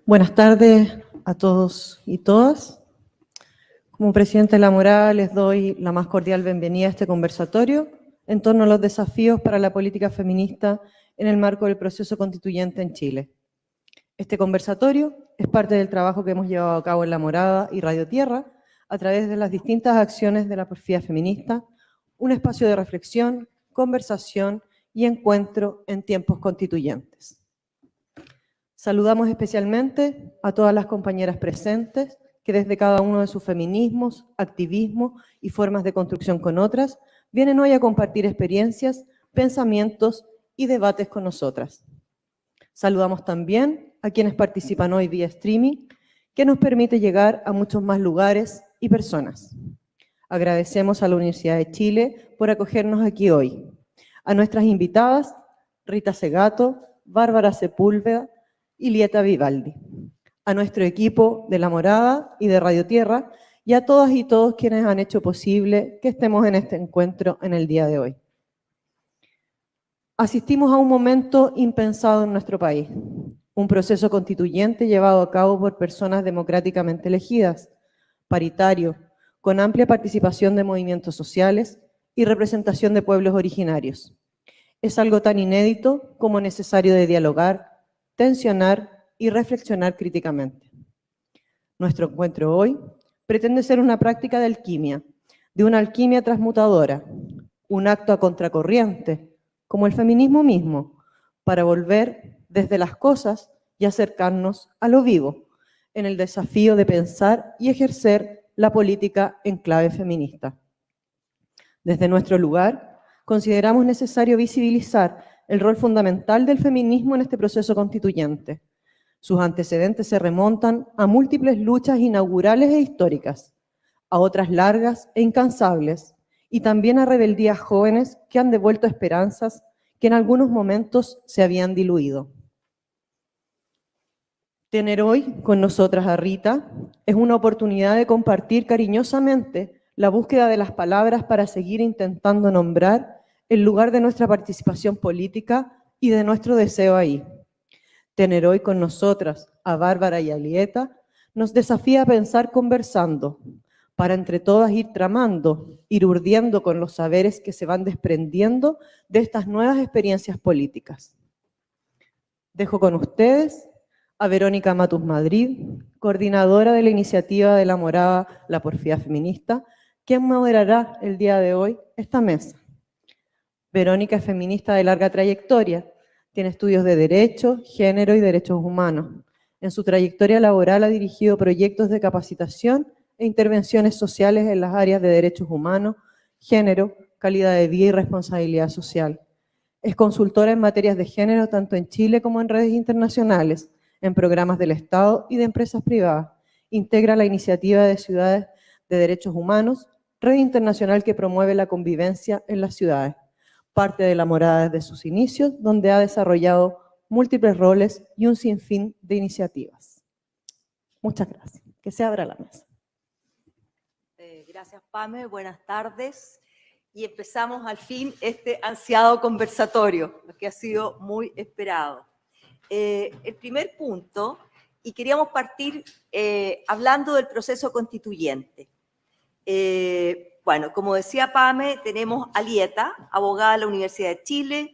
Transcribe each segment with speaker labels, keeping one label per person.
Speaker 1: Buenas tardes a todos y todas. Como presidenta de la Morada les doy la más cordial bienvenida a este conversatorio en torno a los desafíos para la política feminista en el marco del proceso constituyente en Chile. Este conversatorio es parte del trabajo que hemos llevado a cabo en La Morada y Radio Tierra a través de las distintas acciones de la porfía feminista, un espacio de reflexión, conversación y encuentro en tiempos constituyentes. Saludamos especialmente a todas las compañeras presentes que desde cada uno de sus feminismos, activismos y formas de construcción con otras, vienen hoy a compartir experiencias, pensamientos y debates con nosotras. Saludamos también a quienes participan hoy vía streaming, que nos permite llegar a muchos más lugares y personas. Agradecemos a la Universidad de Chile por acogernos aquí hoy. A nuestras invitadas, Rita Segato, Bárbara Sepúlveda y Lieta Vivaldi, a nuestro equipo de La Morada y de Radio Tierra y a todas y todos quienes han hecho posible que estemos en este encuentro en el día de hoy. Asistimos a un momento impensado en nuestro país, un proceso constituyente llevado a cabo por personas democráticamente elegidas, paritario, con amplia participación de movimientos sociales y representación de pueblos originarios. Es algo tan inédito como necesario de dialogar, tensionar y reflexionar críticamente. Nuestro encuentro hoy pretende ser una práctica de alquimia, de una alquimia transmutadora, un acto a contracorriente, como el feminismo mismo, para volver desde las cosas y acercarnos a lo vivo, en el desafío de pensar y ejercer la política en clave feminista. Desde nuestro lugar, consideramos necesario visibilizar el rol fundamental del feminismo en este proceso constituyente. Sus antecedentes se remontan a múltiples luchas inaugurales e históricas, a otras largas e incansables, y también a rebeldías jóvenes que han devuelto esperanzas que en algunos momentos se habían diluido. Tener hoy con nosotras a Rita es una oportunidad de compartir cariñosamente la búsqueda de las palabras para seguir intentando nombrar el lugar de nuestra participación política y de nuestro deseo ahí. Tener hoy con nosotras a Bárbara y a Lieta nos desafía a pensar conversando, para entre todas ir tramando, ir urdiendo con los saberes que se van desprendiendo de estas nuevas experiencias políticas. Dejo con ustedes a Verónica Matus Madrid, coordinadora de la iniciativa de La Morada, la porfía feminista, quien moderará el día de hoy esta mesa. Verónica es feminista de larga trayectoria, tiene estudios de Derecho, Género y Derechos Humanos. En su trayectoria laboral ha dirigido proyectos de capacitación e intervenciones sociales en las áreas de Derechos Humanos, Género, Calidad de Vida y Responsabilidad Social. Es consultora en materias de género tanto en Chile como en redes internacionales, en programas del Estado y de empresas privadas. Integra la iniciativa de Ciudades de Derechos Humanos, red internacional que promueve la convivencia en las ciudades. Parte de La Morada desde sus inicios, donde ha desarrollado múltiples roles y un sinfín de iniciativas. Muchas gracias. Que se abra la mesa.
Speaker 2: Gracias, Pame. Buenas tardes. Y empezamos al fin este ansiado conversatorio, lo que ha sido muy esperado. El primer punto, y queríamos partir hablando del proceso constituyente. Bueno, como decía Pame, tenemos a Lieta, abogada de la Universidad de Chile,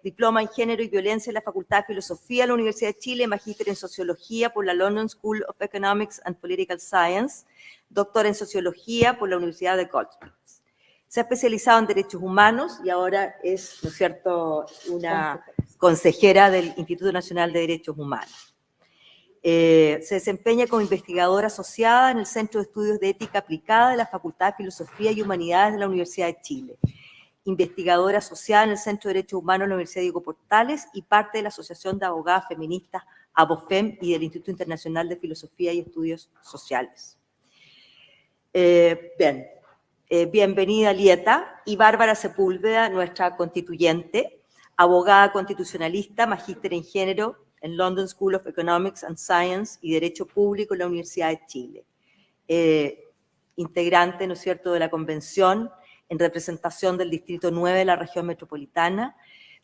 Speaker 2: diploma en Género y Violencia en la Facultad de Filosofía de la Universidad de Chile, magíster en Sociología por la London School of Economics and Political Science, doctora en Sociología por la Universidad de Goldsmiths. Se ha especializado en Derechos Humanos y ahora es, ¿no es cierto?, una consejera del Instituto Nacional de Derechos Humanos. Se desempeña como investigadora asociada en el Centro de Estudios de Ética Aplicada de la Facultad de Filosofía y Humanidades de la Universidad de Chile. Investigadora asociada en el Centro de Derechos Humanos de la Universidad Diego Portales y parte de la Asociación de Abogadas Feministas ABOFEM y del Instituto Internacional de Filosofía y Estudios Sociales. Bienvenida Lieta, y Bárbara Sepúlveda, nuestra constituyente, abogada constitucionalista, magíster en Género en London School of Economics and Science y Derecho Público en la Universidad de Chile. Integrante, ¿no es cierto?, de la Convención en representación del Distrito 9 de la región metropolitana,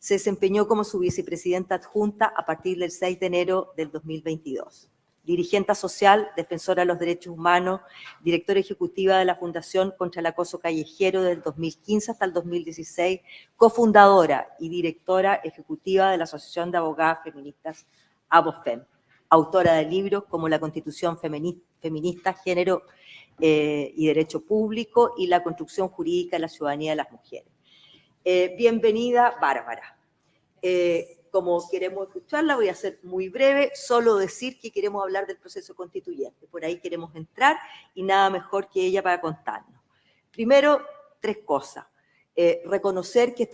Speaker 2: Se desempeñó como su vicepresidenta adjunta a partir del 6 de enero del 2022. Dirigente social, defensora de los derechos humanos, directora ejecutiva de la Fundación contra el Acoso Callejero del 2015 hasta el 2016, cofundadora y directora ejecutiva de la Asociación de Abogadas Feministas ABOFEM, autora de libros como La Constitución Feminista, Género y Derecho Público y La Construcción Jurídica de la Ciudadanía de las Mujeres. Bienvenida, Bárbara. Como queremos escucharla, voy a ser muy breve, solo decir que queremos hablar del proceso constituyente. Por ahí queremos entrar y nada mejor que ella para contarnos. Primero, tres cosas. Reconocer que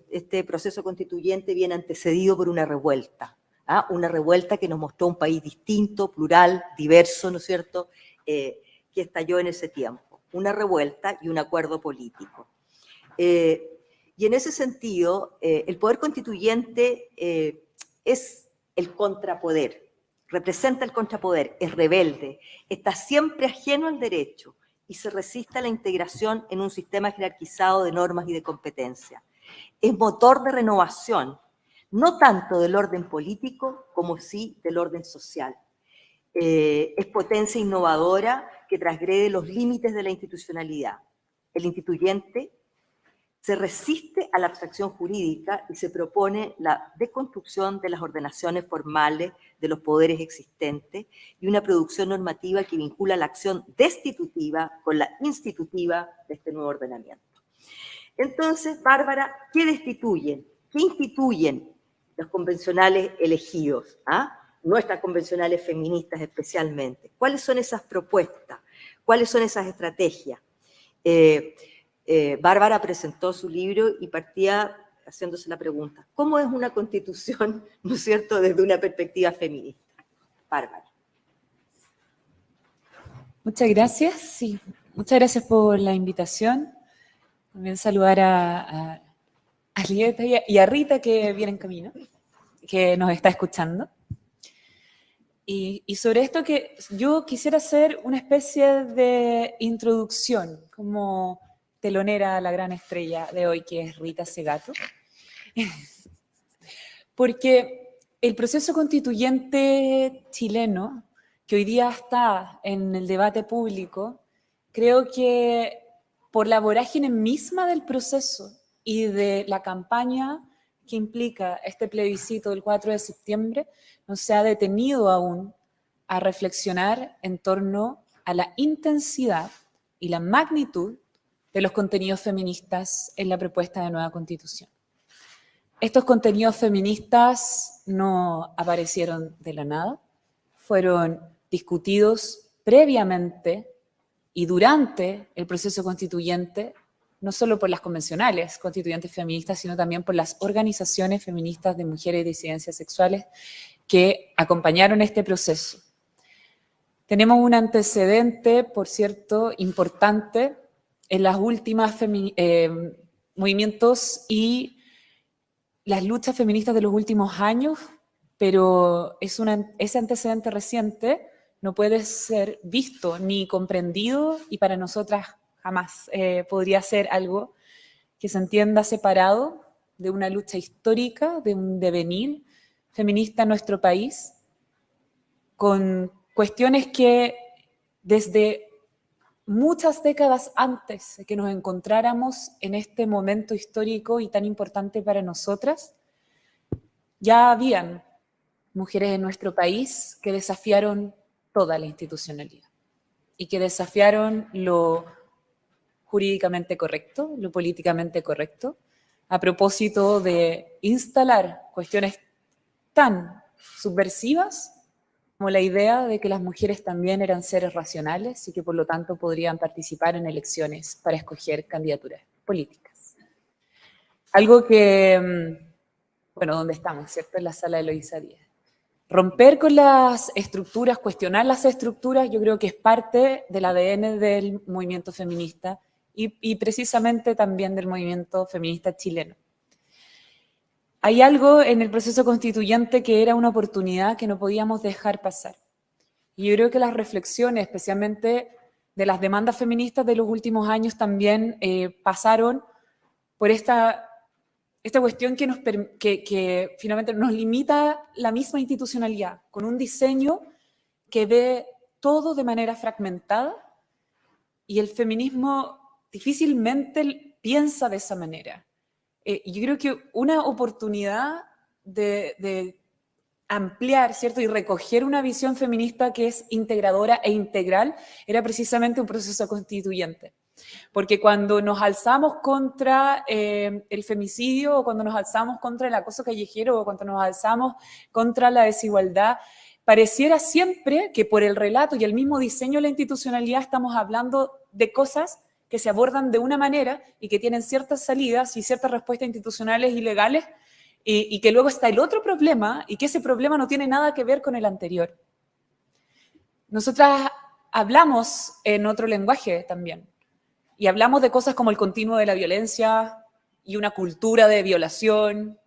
Speaker 2: este proceso constituyente viene antecedido por una revuelta. Una revuelta que nos mostró un país distinto, plural, diverso, ¿no es cierto?, que estalló en ese tiempo. Una revuelta y un acuerdo político. Y en ese sentido, el poder constituyente es el contrapoder, representa el contrapoder, es rebelde, está siempre ajeno al derecho y se resiste a la integración en un sistema jerarquizado de normas y de competencia. Es motor de renovación, no tanto del orden político como sí del orden social. Es potencia innovadora que transgrede los límites de la institucionalidad. El instituyente se resiste a la abstracción jurídica y se propone la deconstrucción de las ordenaciones formales de los poderes existentes y una producción normativa que vincula la acción destitutiva con la institutiva de este nuevo ordenamiento. Entonces, Bárbara, ¿qué destituyen? ¿Qué instituyen los convencionales elegidos? Nuestras convencionales feministas especialmente. ¿Cuáles son esas propuestas? ¿Cuáles son esas estrategias? Bárbara presentó su libro y partía haciéndose la pregunta, ¿cómo es una constitución, no es cierto, desde una perspectiva feminista? Bárbara.
Speaker 3: Muchas gracias, sí. Muchas gracias por la invitación. También saludar a Lieta y a Rita, que viene en camino, que nos está escuchando. Y sobre esto que yo quisiera hacer una especie de introducción, como telonera a la gran estrella de hoy, que es Rita Segato. Porque el proceso constituyente chileno, que hoy día está en el debate público, creo que por la vorágine misma del proceso y de la campaña que implica este plebiscito del 4 de septiembre, no se ha detenido aún a reflexionar en torno a la intensidad y la magnitud de los contenidos feministas en la propuesta de nueva Constitución. Estos contenidos feministas no aparecieron de la nada, fueron discutidos previamente y durante el proceso constituyente, no solo por las convencionales constituyentes feministas, sino también por las organizaciones feministas de mujeres y disidencias sexuales que acompañaron este proceso. Tenemos un antecedente, por cierto, importante en las últimas movimientos y las luchas feministas de los últimos años, pero ese antecedente reciente no puede ser visto ni comprendido y para nosotras jamás podría ser algo que se entienda separado de una lucha histórica, de un devenir feminista en nuestro país, con cuestiones que desde muchas décadas antes de que nos encontráramos en este momento histórico y tan importante para nosotras, ya habían mujeres en nuestro país que desafiaron toda la institucionalidad y que desafiaron lo jurídicamente correcto, lo políticamente correcto, a propósito de instalar cuestiones tan subversivas como la idea de que las mujeres también eran seres racionales y que por lo tanto podrían participar en elecciones para escoger candidaturas políticas. Algo que, bueno, ¿dónde estamos, cierto? En la sala de Eloísa Díaz. Romper con las estructuras, cuestionar las estructuras, yo creo que es parte del ADN del movimiento feminista y precisamente también del movimiento feminista chileno. Hay algo en el proceso constituyente que era una oportunidad que no podíamos dejar pasar. Y yo creo que las reflexiones, especialmente de las demandas feministas de los últimos años, también pasaron por esta esta cuestión que finalmente nos limita la misma institucionalidad, con un diseño que ve todo de manera fragmentada, y el feminismo difícilmente piensa de esa manera. Yo creo que una oportunidad de ampliar, ¿cierto? Y recoger una visión feminista que es integradora e integral era precisamente un proceso constituyente. Porque cuando nos alzamos contra el femicidio, o cuando nos alzamos contra el acoso callejero, o cuando nos alzamos contra la desigualdad, pareciera siempre que por el relato y el mismo diseño de la institucionalidad estamos hablando de cosas que se abordan de una manera y que tienen ciertas salidas y ciertas respuestas institucionales y legales, y que luego está el otro problema, y que ese problema no tiene nada que ver con el anterior. Nosotras hablamos en otro lenguaje también, y hablamos de cosas como el continuo de la violencia y una cultura de violación,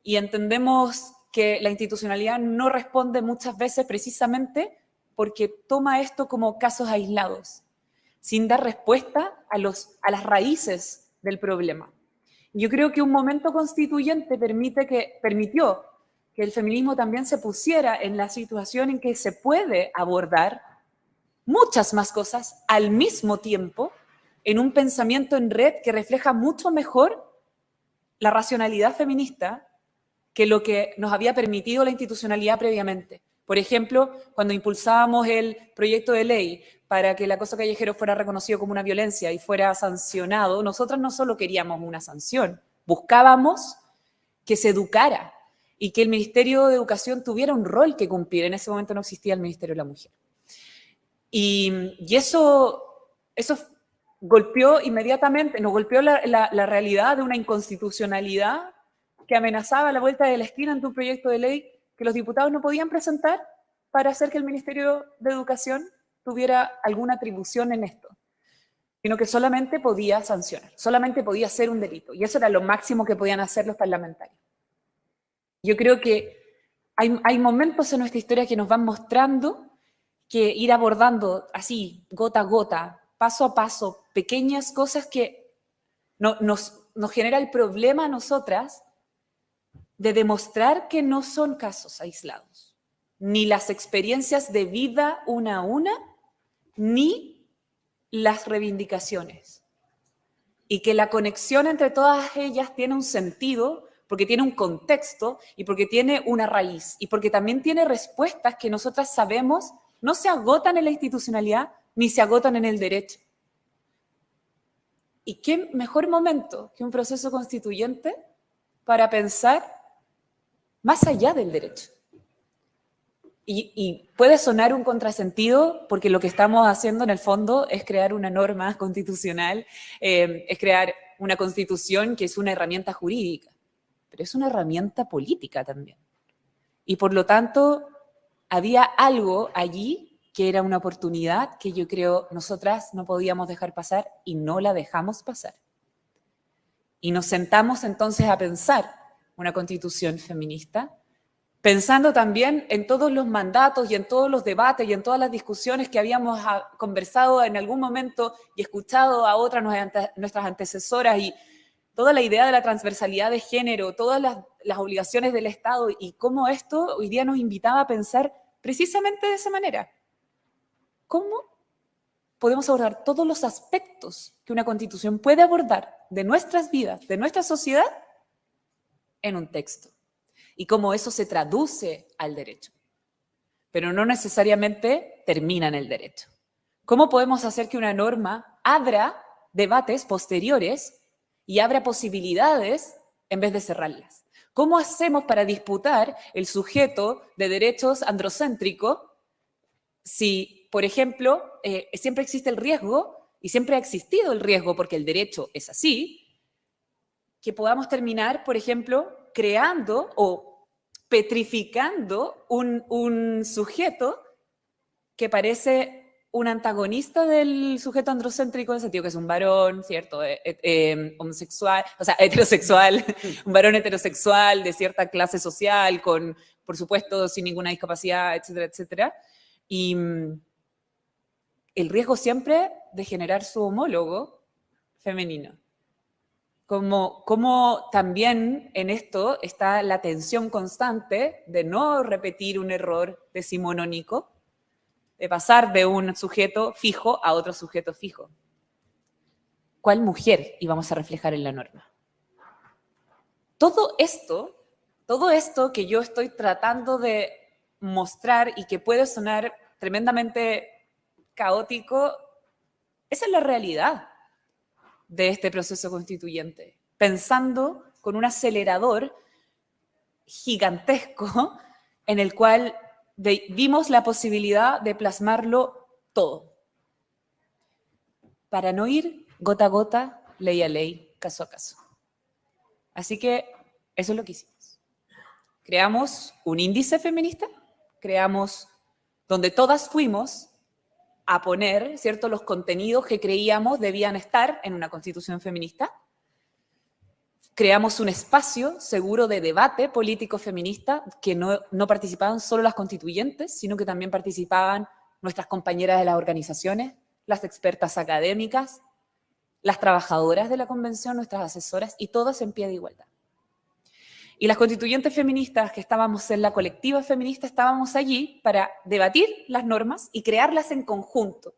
Speaker 3: y entendemos que la institucionalidad no responde muchas veces precisamente porque toma esto como casos aislados, sin dar respuesta a las raíces del problema. Yo creo que un momento constituyente permitió que el feminismo también se pusiera en la situación en que se puede abordar muchas más cosas al mismo tiempo en un pensamiento en red que refleja mucho mejor la racionalidad feminista que lo que nos había permitido la institucionalidad previamente. Por ejemplo, cuando impulsábamos el proyecto de ley para que el acoso callejero fuera reconocido como una violencia y fuera sancionado, nosotras no solo queríamos una sanción, buscábamos que se educara y que el Ministerio de Educación tuviera un rol que cumplir. En ese momento no existía el Ministerio de la Mujer. Y eso golpeó inmediatamente, nos golpeó la realidad de una inconstitucionalidad que amenazaba a la vuelta de la esquina ante un proyecto de ley que los diputados no podían presentar para hacer que el Ministerio de Educación tuviera alguna atribución en esto, sino que solamente podía sancionar, solamente podía ser un delito, y eso era lo máximo que podían hacer los parlamentarios. Yo creo que hay momentos en nuestra historia que nos van mostrando que ir abordando así, gota a gota, paso a paso, pequeñas cosas que nos genera el problema a nosotras de demostrar que no son casos aislados, ni las experiencias de vida una a una, ni las reivindicaciones. Y que la conexión entre todas ellas tiene un sentido, porque tiene un contexto y porque tiene una raíz y porque también tiene respuestas que nosotras sabemos no se agotan en la institucionalidad ni se agotan en el derecho. ¿Y qué mejor momento que un proceso constituyente para pensar más allá del derecho? Y puede sonar un contrasentido porque lo que estamos haciendo en el fondo es crear una norma constitucional, es crear una constitución que es una herramienta jurídica, pero es una herramienta política también. Y por lo tanto, había algo allí que era una oportunidad que yo creo nosotras no podíamos dejar pasar y no la dejamos pasar. Y nos sentamos entonces a pensar una constitución feminista, pensando también en todos los mandatos y en todos los debates y en todas las discusiones que habíamos conversado en algún momento y escuchado a otras nuestras antecesoras, y toda la idea de la transversalidad de género, todas las obligaciones del Estado, y cómo esto hoy día nos invitaba a pensar precisamente de esa manera. ¿Cómo podemos abordar todos los aspectos que una constitución puede abordar de nuestras vidas, de nuestra sociedad, en un texto? Y cómo eso se traduce al derecho, pero no necesariamente termina en el derecho. ¿Cómo podemos hacer que una norma abra debates posteriores y abra posibilidades en vez de cerrarlas? ¿Cómo hacemos para disputar el sujeto de derechos androcéntrico si, por ejemplo, siempre existe el riesgo, y siempre ha existido el riesgo porque el derecho es así, que podamos terminar, por ejemplo, creando o petrificando un sujeto que parece un antagonista del sujeto androcéntrico, en el sentido que es un varón, ¿cierto? Homosexual, o sea, heterosexual, un varón heterosexual de cierta clase social, con, por supuesto, sin ninguna discapacidad, etcétera, etcétera. Y el riesgo siempre de generar su homólogo femenino. Como también en esto está la tensión constante de no repetir un error decimonónico, de pasar de un sujeto fijo a otro sujeto fijo. ¿Cuál mujer íbamos a reflejar en la norma? Todo esto que yo estoy tratando de mostrar y que puede sonar tremendamente caótico, esa es la realidad de este proceso constituyente, pensando con un acelerador gigantesco en el cual vimos la posibilidad de plasmarlo todo, para no ir gota a gota, ley a ley, caso a caso. Así que eso es lo que hicimos. Creamos un índice feminista, creamos donde todas fuimos a poner, ¿cierto?, los contenidos que creíamos debían estar en una constitución feminista. Creamos un espacio seguro de debate político feminista que no participaban solo las constituyentes, sino que también participaban nuestras compañeras de las organizaciones, las expertas académicas, las trabajadoras de la convención, nuestras asesoras, y todas en pie de igualdad. Y las constituyentes feministas que estábamos en la colectiva feminista estábamos allí para debatir las normas y crearlas en conjunto.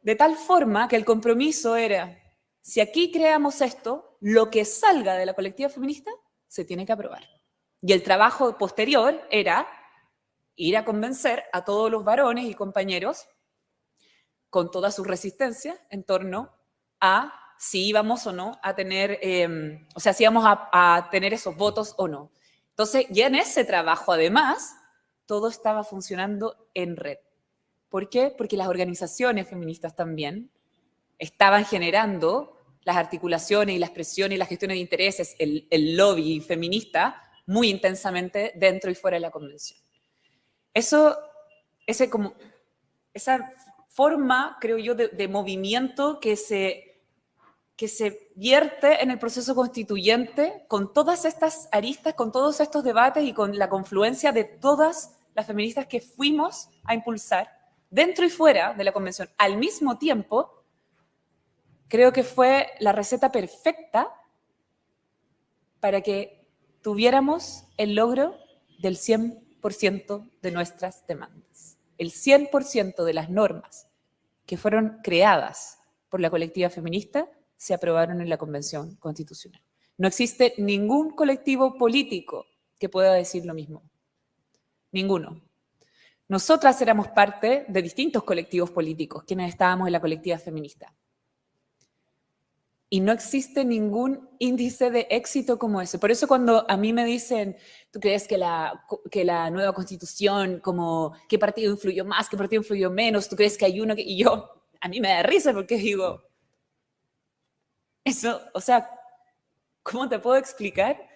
Speaker 3: De tal forma que el compromiso era, si aquí creamos esto, lo que salga de la colectiva feminista se tiene que aprobar. Y el trabajo posterior era ir a convencer a todos los varones y compañeros con toda su resistencia en torno a si íbamos o no a tener, si íbamos a tener esos votos o no. Entonces, ya en ese trabajo, además, todo estaba funcionando en red. ¿Por qué? Porque las organizaciones feministas también estaban generando las articulaciones y las presiones y las gestiones de intereses, el lobby feminista, muy intensamente dentro y fuera de la convención. Esa forma, creo yo, de movimiento que se vierte en el proceso constituyente con todas estas aristas, con todos estos debates y con la confluencia de todas las feministas que fuimos a impulsar dentro y fuera de la convención al mismo tiempo, creo que fue la receta perfecta para que tuviéramos el logro del 100% de nuestras demandas. El 100% de las normas que fueron creadas por la colectiva feminista se aprobaron en la Convención Constitucional. No existe ningún colectivo político que pueda decir lo mismo. Ninguno. Nosotras éramos parte de distintos colectivos políticos, quienes estábamos en la colectiva feminista. Y no existe ningún índice de éxito como ese. Por eso cuando a mí me dicen, ¿tú crees que la nueva Constitución, qué partido influyó más, qué partido influyó menos? ¿Tú crees que hay uno que...? Y yo, a mí me da risa porque digo, eso, ¿cómo te puedo explicar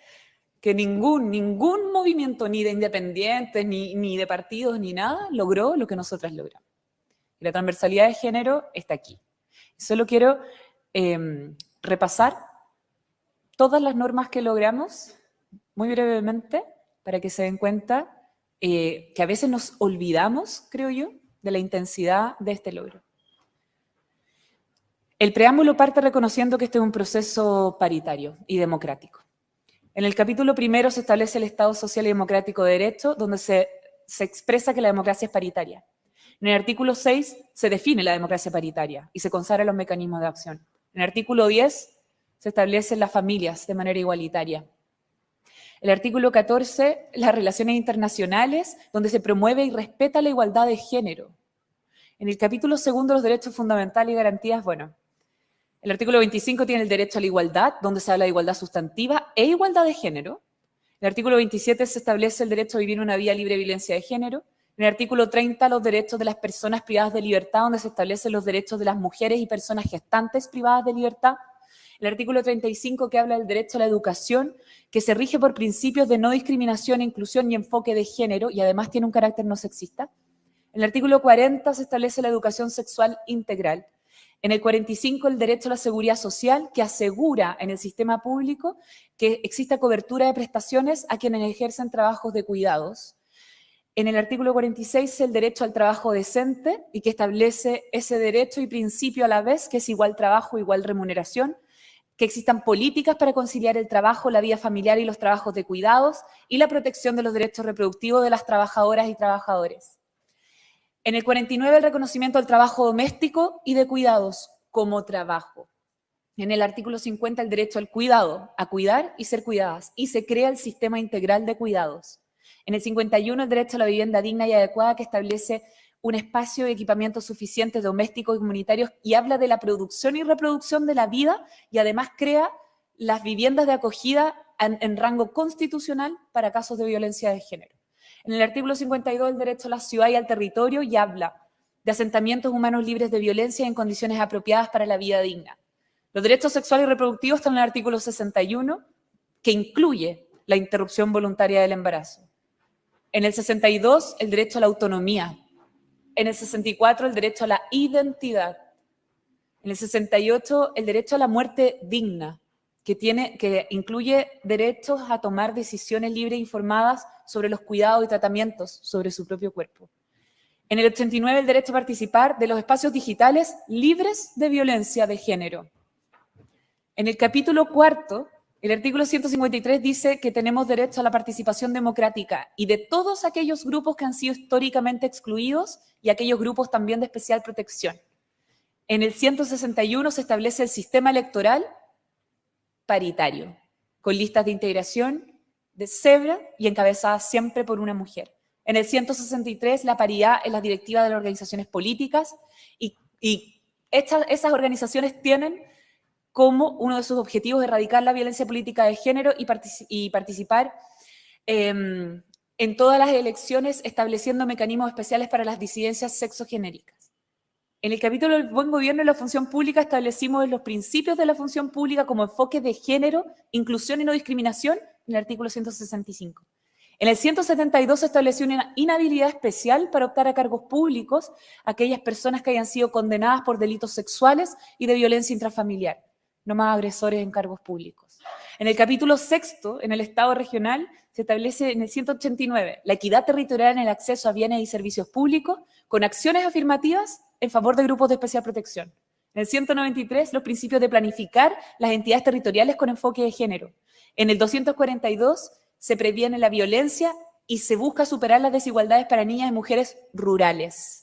Speaker 3: que ningún movimiento, ni de independientes, ni de partidos, ni nada, logró lo que nosotras logramos? Y la transversalidad de género está aquí. Solo quiero repasar todas las normas que logramos, muy brevemente, para que se den cuenta que a veces nos olvidamos, creo yo, de la intensidad de este logro. El preámbulo parte reconociendo que este es un proceso paritario y democrático. En el capítulo primero se establece el Estado Social y Democrático de Derecho, donde se expresa que la democracia es paritaria. En el artículo 6 se define la democracia paritaria y se consagran los mecanismos de acción. En el artículo 10 se establecen las familias de manera igualitaria. El artículo 14, las relaciones internacionales, donde se promueve y respeta la igualdad de género. En el capítulo 2, los derechos fundamentales y garantías, el artículo 25 tiene el derecho a la igualdad, donde se habla de igualdad sustantiva e igualdad de género. En el artículo 27 se establece el derecho a vivir una vida libre de violencia de género. En el artículo 30, los derechos de las personas privadas de libertad, donde se establecen los derechos de las mujeres y personas gestantes privadas de libertad. El artículo 35, que habla del derecho a la educación, que se rige por principios de no discriminación, inclusión y enfoque de género, y además tiene un carácter no sexista. En el artículo 40 se establece la educación sexual integral. En el 45, el derecho a la seguridad social, que asegura en el sistema público que exista cobertura de prestaciones a quienes ejercen trabajos de cuidados. En el artículo 46, el derecho al trabajo decente, y que establece ese derecho y principio a la vez, que es igual trabajo, igual remuneración. que existan políticas para conciliar el trabajo, la vida familiar y los trabajos de cuidados, y la protección de los derechos reproductivos de las trabajadoras y trabajadores. En el 49, el reconocimiento del trabajo doméstico y de cuidados como trabajo. En el artículo 50, el derecho al cuidado, a cuidar y ser cuidadas, y se crea el sistema integral de cuidados. En el 51, el derecho a la vivienda digna y adecuada, que establece un espacio y equipamiento suficientes domésticos y comunitarios y habla de la producción y reproducción de la vida, y además crea las viviendas de acogida en rango constitucional para casos de violencia de género. En el artículo 52, el derecho a la ciudad y al territorio, y habla de asentamientos humanos libres de violencia y en condiciones apropiadas para la vida digna. Los derechos sexuales y reproductivos están en el artículo 61, que incluye la interrupción voluntaria del embarazo. En el 62, el derecho a la autonomía. En el 64, el derecho a la identidad. En el 68, el derecho a la muerte digna, que incluye derechos a tomar decisiones libres e informadas sobre los cuidados y tratamientos sobre su propio cuerpo. En el 89, el derecho a participar de los espacios digitales libres de violencia de género. En el capítulo 4, el artículo 153 dice que tenemos derecho a la participación democrática y de todos aquellos grupos que han sido históricamente excluidos y aquellos grupos también de especial protección. En el 161 se establece el sistema electoral paritario, con listas de integración de cebra y encabezadas siempre por una mujer. En el 163, la paridad en las directivas de las organizaciones políticas, y esas organizaciones tienen como uno de sus objetivos erradicar la violencia política de género y participar en todas las elecciones, estableciendo mecanismos especiales para las disidencias sexogenéricas. En el capítulo del buen gobierno y la función pública establecimos los principios de la función pública como enfoque de género, inclusión y no discriminación, en el artículo 165. En el 172 se estableció una inhabilidad especial para optar a cargos públicos a aquellas personas que hayan sido condenadas por delitos sexuales y de violencia intrafamiliar. No más agresores en cargos públicos. En el capítulo 6, en el Estado regional, se establece en el 189 la equidad territorial en el acceso a bienes y servicios públicos con acciones afirmativas en favor de grupos de especial protección. En el 193, los principios de planificar las entidades territoriales con enfoque de género. En el 242, se previene la violencia y se busca superar las desigualdades para niñas y mujeres rurales.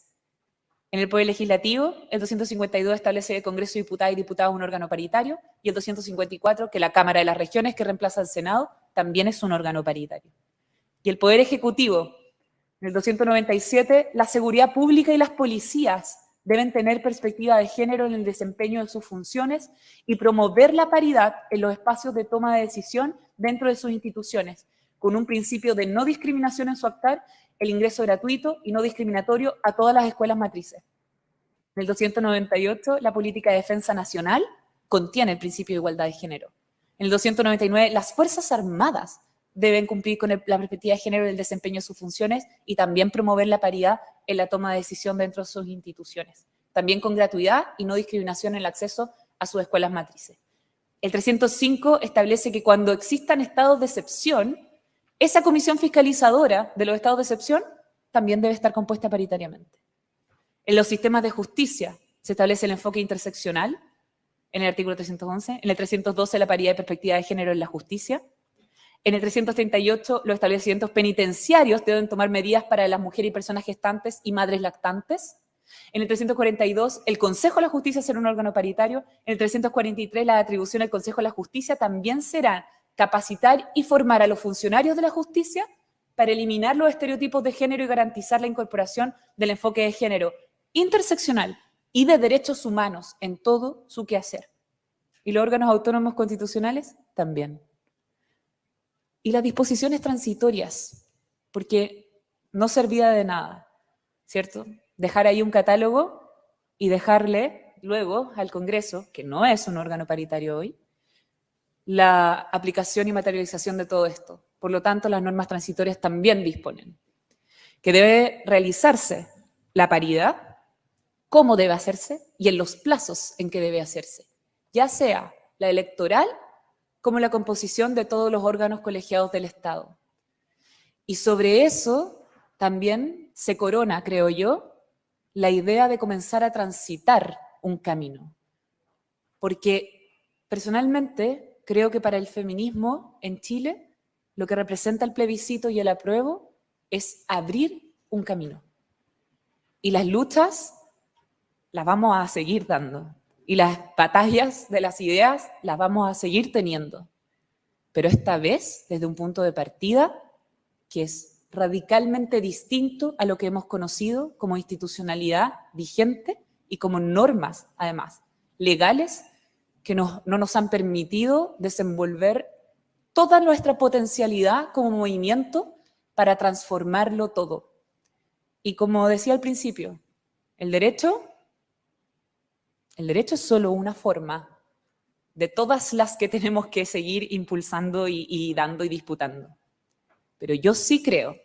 Speaker 3: En el Poder Legislativo, el 252 establece el Congreso de Diputadas y Diputados un órgano paritario, y el 254 que la Cámara de las Regiones, que reemplaza al Senado, también es un órgano paritario. Y el Poder Ejecutivo, en el 297, la seguridad pública y las policías deben tener perspectiva de género en el desempeño de sus funciones y promover la paridad en los espacios de toma de decisión dentro de sus instituciones, con un principio de no discriminación en su actuar, el ingreso gratuito y no discriminatorio a todas las escuelas matrices. En el 298, la política de defensa nacional contiene el principio de igualdad de género. En el 299, las Fuerzas Armadas deben cumplir con la perspectiva de género en el desempeño de sus funciones y también promover la paridad en la toma de decisión dentro de sus instituciones, también con gratuidad y no discriminación en el acceso a sus escuelas matrices. El 305 establece que cuando existan estados de excepción, esa comisión fiscalizadora de los estados de excepción también debe estar compuesta paritariamente. En los sistemas de justicia se establece el enfoque interseccional, en el artículo 311, en el 312 la paridad de perspectiva de género en la justicia, en el 338 los establecimientos penitenciarios deben tomar medidas para las mujeres y personas gestantes y madres lactantes, en el 342 el Consejo de la Justicia será un órgano paritario, en el 343 la atribución del Consejo de la Justicia también será capacitar y formar a los funcionarios de la justicia para eliminar los estereotipos de género y garantizar la incorporación del enfoque de género interseccional y de derechos humanos en todo su quehacer. Y los órganos autónomos constitucionales también. Y las disposiciones transitorias, porque no servía de nada, ¿cierto? Dejar ahí un catálogo y dejarle luego al Congreso, que no es un órgano paritario hoy, la aplicación y materialización de todo esto. Por lo tanto, las normas transitorias también disponen que debe realizarse la paridad, cómo debe hacerse y en los plazos en que debe hacerse, ya sea la electoral como la composición de todos los órganos colegiados del Estado. Y sobre eso también se corona, creo yo, la idea de comenzar a transitar un camino. Porque Personalmente, creo que para el feminismo en Chile, lo que representa el plebiscito y el apruebo es abrir un camino. Y las luchas las vamos a seguir dando. Y las batallas de las ideas las vamos a seguir teniendo. Pero esta vez desde un punto de partida que es radicalmente distinto a lo que hemos conocido como institucionalidad vigente y como normas, además, legales, que no nos han permitido desenvolver toda nuestra potencialidad como movimiento para transformarlo todo. Y como decía al principio, el derecho es solo una forma de todas las que tenemos que seguir impulsando y dando y disputando. Pero yo sí creo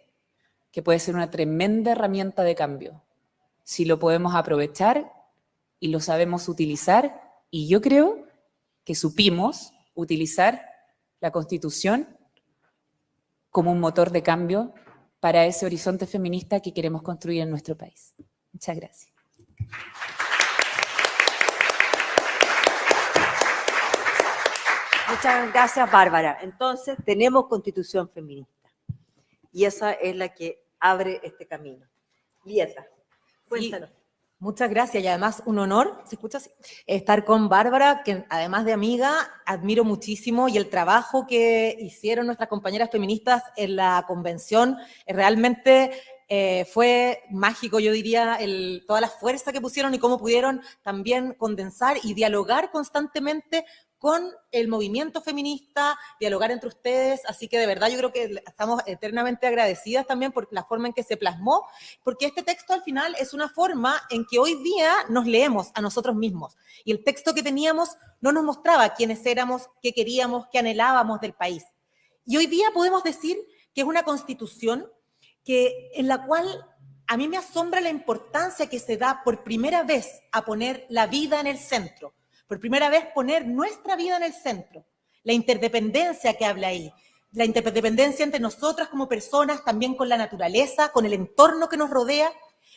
Speaker 3: que puede ser una tremenda herramienta de cambio, si lo podemos aprovechar y lo sabemos utilizar, y yo creo que supimos utilizar la Constitución como un motor de cambio para ese horizonte feminista que queremos construir en nuestro país. Muchas gracias.
Speaker 2: Muchas gracias, Bárbara. Entonces, tenemos Constitución feminista. Y esa es la que abre este camino. Lieta, cuéntanos.
Speaker 4: Sí, muchas gracias y además un honor, ¿se escucha así? Estar con Bárbara, que además de amiga, admiro muchísimo y el trabajo que hicieron nuestras compañeras feministas en la convención realmente fue mágico, yo diría, toda la fuerza que pusieron y cómo pudieron también condensar y dialogar constantemente con el movimiento feminista, dialogar entre ustedes, así que de verdad yo creo que estamos eternamente agradecidas también por la forma en que se plasmó, porque este texto al final es una forma en que hoy día nos leemos a nosotros mismos, y el texto que teníamos no nos mostraba quiénes éramos, qué queríamos, qué anhelábamos del país. Y hoy día podemos decir que es una constitución en la cual a mí me asombra la importancia que se da por primera vez a poner la vida en el centro. Por primera vez poner nuestra vida en el centro, la interdependencia que habla ahí, la interdependencia entre nosotras como personas, también con la naturaleza, con el entorno que nos rodea,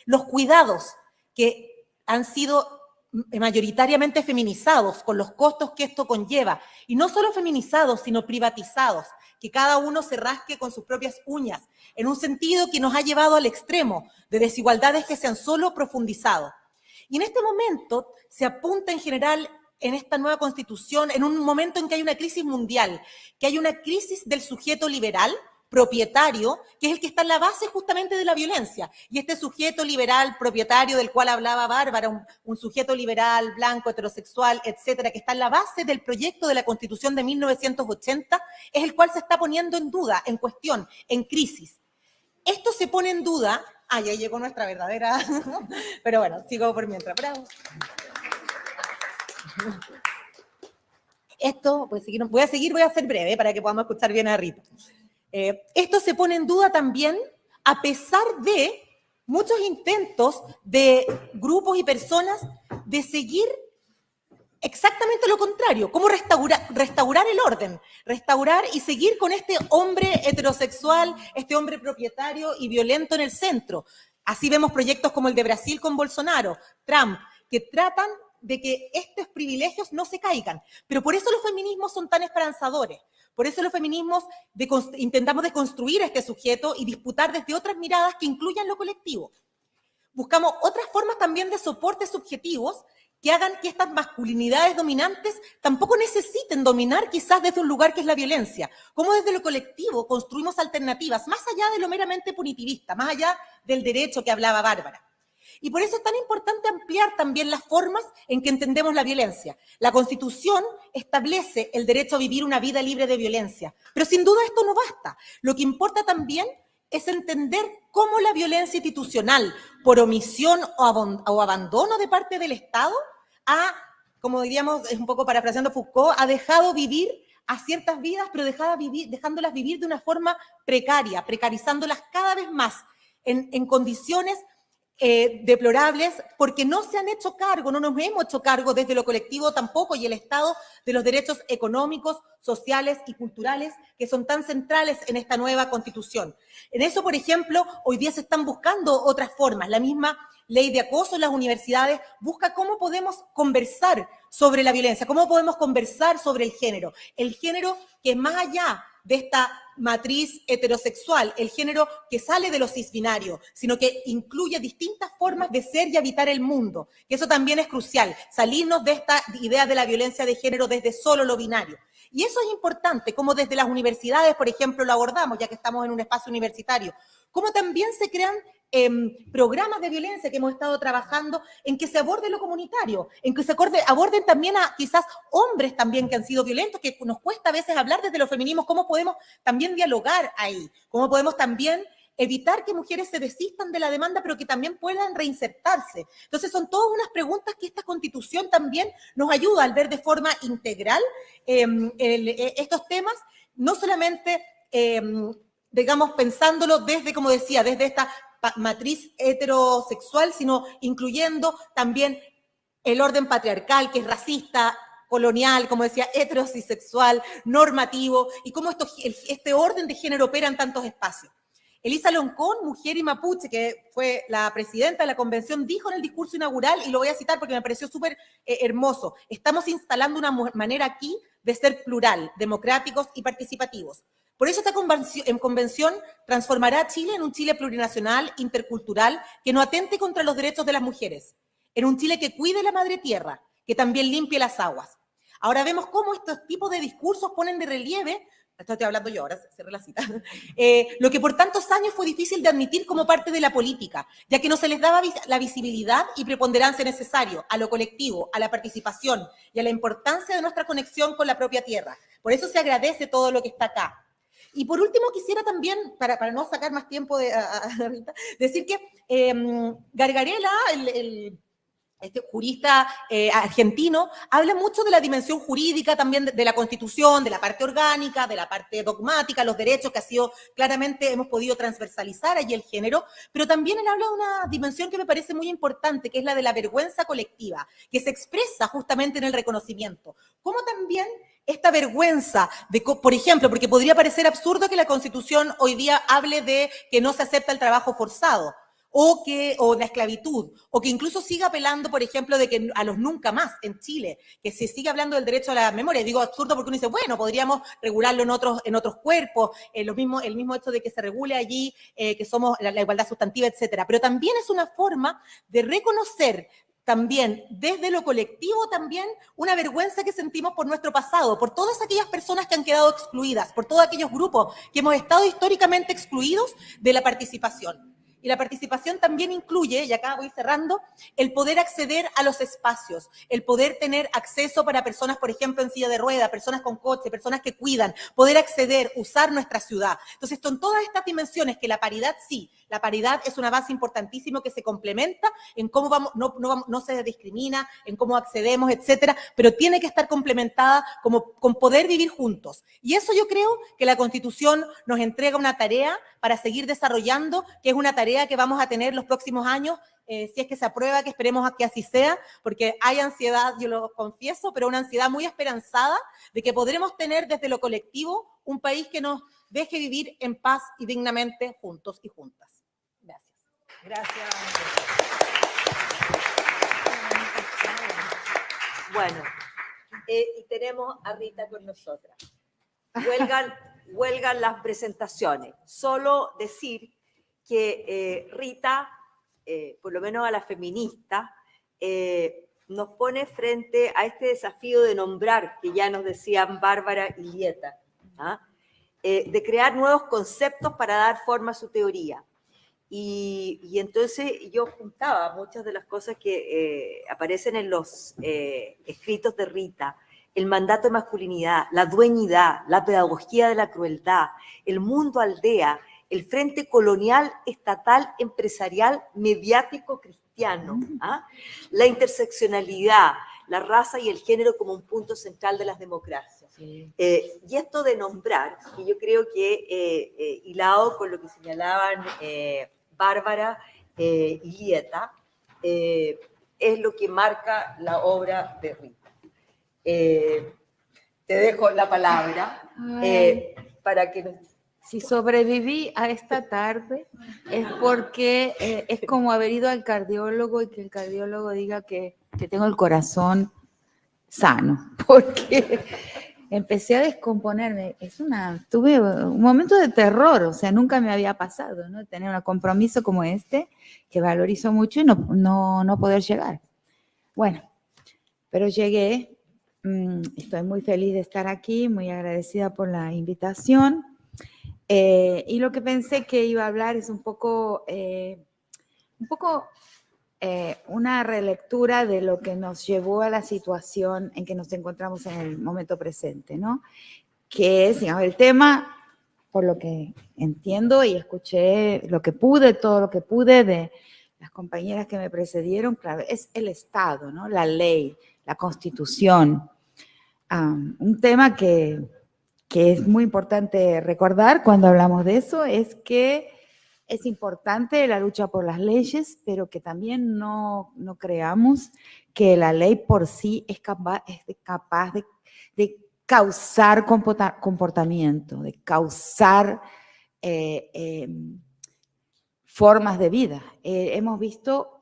Speaker 4: los cuidados que han sido mayoritariamente feminizados, con los costos que esto conlleva, y no solo feminizados, sino privatizados, que cada uno se rasque con sus propias uñas, en un sentido que nos ha llevado al extremo de desigualdades que se han solo profundizado. Y en este momento se apunta en general en esta nueva constitución, en un momento en que hay una crisis mundial, que hay una crisis del sujeto liberal, propietario, que es el que está en la base justamente de la violencia. Y este sujeto liberal, propietario del cual hablaba Bárbara, un sujeto liberal, blanco, heterosexual, etcétera, que está en la base del proyecto de la Constitución de 1980, es el cual se está poniendo en duda, en cuestión, en crisis. Esto se pone en duda. Ah, ya llegó nuestra verdadera. Pero bueno, sigo por mientras. Bravo. Esto, voy a ser breve para que podamos escuchar bien a Rita. Esto se pone en duda también a pesar de muchos intentos de grupos y personas de seguir exactamente lo contrario, cómo restaurar el orden, restaurar y seguir con este hombre heterosexual, este hombre propietario y violento en el centro. Así vemos proyectos como el de Brasil con Bolsonaro, Trump, que tratan de que estos privilegios no se caigan. Pero por eso los feminismos son tan esperanzadores. Por eso los feminismos intentamos deconstruir a este sujeto y disputar desde otras miradas que incluyan lo colectivo. Buscamos otras formas también de soportes subjetivos que hagan que estas masculinidades dominantes tampoco necesiten dominar quizás desde un lugar que es la violencia. Cómo desde lo colectivo construimos alternativas, más allá de lo meramente punitivista, más allá del derecho que hablaba Bárbara. Y por eso es tan importante ampliar también las formas en que entendemos la violencia. La Constitución establece el derecho a vivir una vida libre de violencia, pero sin duda esto no basta. Lo que importa también es entender cómo la violencia institucional, por omisión o abandono de parte del Estado, como diríamos, es un poco parafraseando Foucault, ha dejado vivir a ciertas vidas, pero dejándolas vivir de una forma precaria, precarizándolas cada vez más en condiciones deplorables porque no se han hecho cargo, no nos hemos hecho cargo desde lo colectivo tampoco y el Estado de los derechos económicos, sociales y culturales que son tan centrales en esta nueva Constitución. En eso, por ejemplo, hoy día se están buscando otras formas. La misma ley de acoso en las universidades busca cómo podemos conversar sobre la violencia, cómo podemos conversar sobre el género que es más allá de esta matriz heterosexual, el género que sale de lo cisbinario, sino que incluye distintas formas de ser y habitar el mundo, que eso también es crucial, salirnos de esta idea de la violencia de género desde solo lo binario. Y eso es importante, como desde las universidades, por ejemplo, lo abordamos, ya que estamos en un espacio universitario, como también se crean programas de violencia que hemos estado trabajando en que se aborde lo comunitario, en que se aborden también a quizás hombres también que han sido violentos, que nos cuesta a veces hablar desde los feminismos, cómo podemos también dialogar ahí, cómo podemos también evitar que mujeres se desistan de la demanda, pero que también puedan reinsertarse. Entonces son todas unas preguntas que esta Constitución también nos ayuda al ver de forma integral estos temas, no solamente, digamos, pensándolo desde, como decía, desde esta matriz heterosexual, sino incluyendo también el orden patriarcal, que es racista, colonial, como decía, heterosexual, normativo, y cómo este orden de género opera en tantos espacios. Elisa Loncón, mujer y mapuche, que fue la presidenta de la convención, dijo en el discurso inaugural, y lo voy a citar porque me pareció súper hermoso, estamos instalando una manera aquí de ser plural, democráticos y participativos. Por eso esta convención transformará a Chile en un Chile plurinacional, intercultural, que no atente contra los derechos de las mujeres, en un Chile que cuide la madre tierra, que también limpie las aguas. Ahora vemos cómo estos tipos de discursos ponen de relieve, esto estoy hablando yo, ahora cerré la cita, lo que por tantos años fue difícil de admitir como parte de la política, ya que no se les daba la visibilidad y preponderancia necesario a lo colectivo, a la participación y a la importancia de nuestra conexión con la propia tierra. Por eso se agradece todo lo que está acá. Y por último quisiera también, para no sacar más tiempo a Rita, decir que Gargarella, este jurista argentino, habla mucho de la dimensión jurídica también de la Constitución, de la parte orgánica, de la parte dogmática, los derechos que ha sido, claramente hemos podido transversalizar allí el género, pero también él habla de una dimensión que me parece muy importante, que es la de la vergüenza colectiva, que se expresa justamente en el reconocimiento. Como también esta vergüenza, por ejemplo, porque podría parecer absurdo que la Constitución hoy día hable de que no se acepta el trabajo forzado, o la esclavitud, o que incluso siga apelando, por ejemplo, de que a los nunca más en Chile, que se sigue hablando del derecho a la memoria. Digo absurdo porque uno dice, bueno, podríamos regularlo en otros cuerpos, el mismo hecho de que se regule allí, que somos la igualdad sustantiva, etcétera. Pero también es una forma de reconocer también desde lo colectivo también una vergüenza que sentimos por nuestro pasado, por todas aquellas personas que han quedado excluidas, por todos aquellos grupos que hemos estado históricamente excluidos de la participación. Y la participación también incluye, y acá voy cerrando, el poder acceder a los espacios, el poder tener acceso para personas, por ejemplo, en silla de rueda, personas con coche, personas que cuidan, poder acceder, usar nuestra ciudad. Entonces, son todas estas dimensiones que la paridad sí, la paridad es una base importantísima que se complementa en cómo vamos, no se discrimina, en cómo accedemos, etcétera, pero tiene que estar complementada con poder vivir juntos. Y eso yo creo que la Constitución nos entrega una tarea para seguir desarrollando, que es una tarea que vamos a tener los próximos años, si es que se aprueba, que esperemos que así sea, porque hay ansiedad, yo lo confieso, pero una ansiedad muy esperanzada de que podremos tener desde lo colectivo un país que nos deje vivir en paz y dignamente juntos y juntas. Gracias.
Speaker 2: Gracias. Bueno, y tenemos a Rita con nosotras. Huelgan las presentaciones. Solo decir que Rita, por lo menos a la feminista, nos pone frente a este desafío de nombrar, que ya nos decían Bárbara y Lieta, ¿ah? De crear nuevos conceptos para dar forma a su teoría. Y entonces yo juntaba muchas de las cosas que aparecen en los escritos de Rita: el mandato de masculinidad, la dueñidad, la pedagogía de la crueldad, el mundo aldea, el frente colonial, estatal, empresarial, mediático, cristiano, ¿ah? La interseccionalidad, la raza y el género como un punto central de las democracias. Sí. Y esto de nombrar, que yo creo que hilado con lo que señalaban Bárbara Illieta, es lo que marca la obra de Rita. Te dejo la palabra para que nos...
Speaker 5: Si sobreviví a esta tarde es porque es como haber ido al cardiólogo y que el cardiólogo diga que tengo el corazón sano, porque empecé a descomponerme. Tuve un momento de terror, o sea, nunca me había pasado, ¿no? Tener un compromiso como este, que valorizo mucho y no poder llegar. Bueno, pero llegué, estoy muy feliz de estar aquí, muy agradecida por la invitación. Y lo que pensé que iba a hablar es un poco una relectura de lo que nos llevó a la situación en que nos encontramos en el momento presente, ¿no? Que es, digamos, el tema, por lo que entiendo y escuché lo que pude, todo lo que pude de las compañeras que me precedieron, claro, es el Estado, ¿no? La ley, la Constitución. Un tema que es muy importante recordar cuando hablamos de eso, es que es importante la lucha por las leyes, pero que también no creamos que la ley por sí es capaz de causar comportamiento, de causar formas de vida. Hemos visto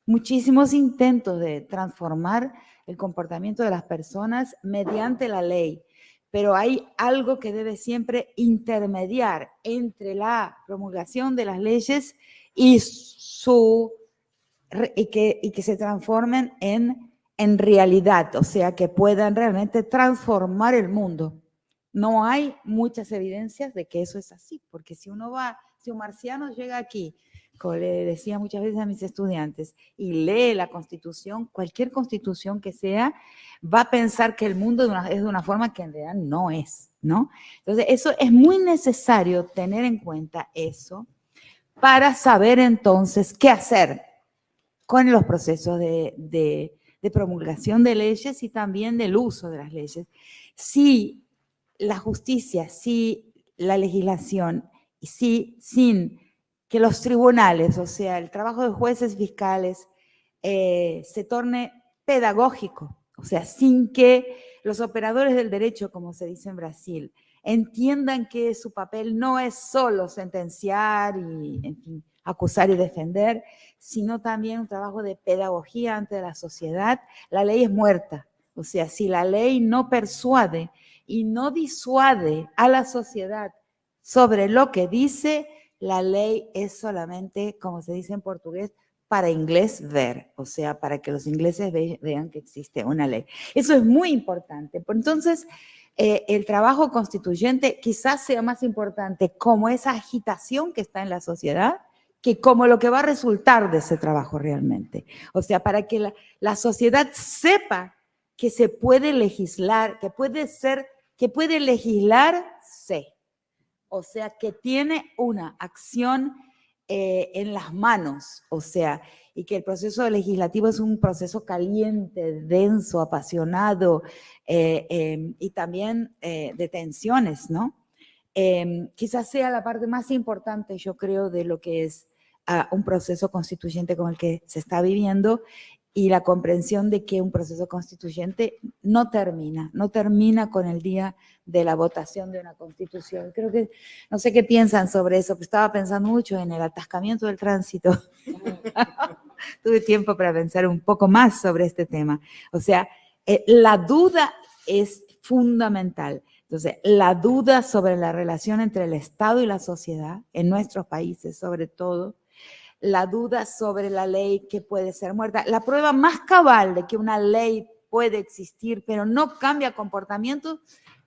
Speaker 5: muchísimos intentos de transformar el comportamiento de las personas mediante la ley, pero hay algo que debe siempre intermediar entre la promulgación de las leyes y que se transformen en realidad, o sea, que puedan realmente transformar el mundo. No hay muchas evidencias de que eso es así, porque si un marciano llega aquí, como le decía muchas veces a mis estudiantes, y lee la Constitución, cualquier Constitución que sea, va a pensar que el mundo es de una forma que en realidad no es, ¿no? Entonces, eso es muy necesario tener en cuenta eso para saber entonces qué hacer con los procesos de promulgación de leyes y también del uso de las leyes. Si la justicia, si la legislación, y si sin que los tribunales, o sea, el trabajo de jueces fiscales, se torne pedagógico, o sea, sin que los operadores del derecho, como se dice en Brasil, entiendan que su papel no es solo sentenciar y, en fin, acusar y defender, sino también un trabajo de pedagogía ante la sociedad, la ley es muerta. O sea, si la ley no persuade y no disuade a la sociedad sobre lo que dice, la ley es solamente, como se dice en portugués, para inglés ver, o sea, para que los ingleses vean que existe una ley. Eso es muy importante. Entonces, el trabajo constituyente quizás sea más importante como esa agitación que está en la sociedad que como lo que va a resultar de ese trabajo realmente. O sea, para que la sociedad sepa que se puede legislar, que puede legislarse. O sea, que tiene una acción en las manos, o sea, y que el proceso legislativo es un proceso caliente, denso, apasionado y también de tensiones, ¿no? Quizás sea la parte más importante, yo creo, de lo que es un proceso constituyente como el que se está viviendo y la comprensión de que un proceso constituyente no termina con el día de la votación de una constitución. Creo que, no sé qué piensan sobre eso, pero estaba pensando mucho en el atascamiento del tránsito. Tuve tiempo para pensar un poco más sobre este tema. O sea, la duda es fundamental. Entonces, la duda sobre la relación entre el Estado y la sociedad, en nuestros países sobre todo, la duda sobre la ley que puede ser muerta. La prueba más cabal de que una ley puede existir, pero no cambia comportamiento,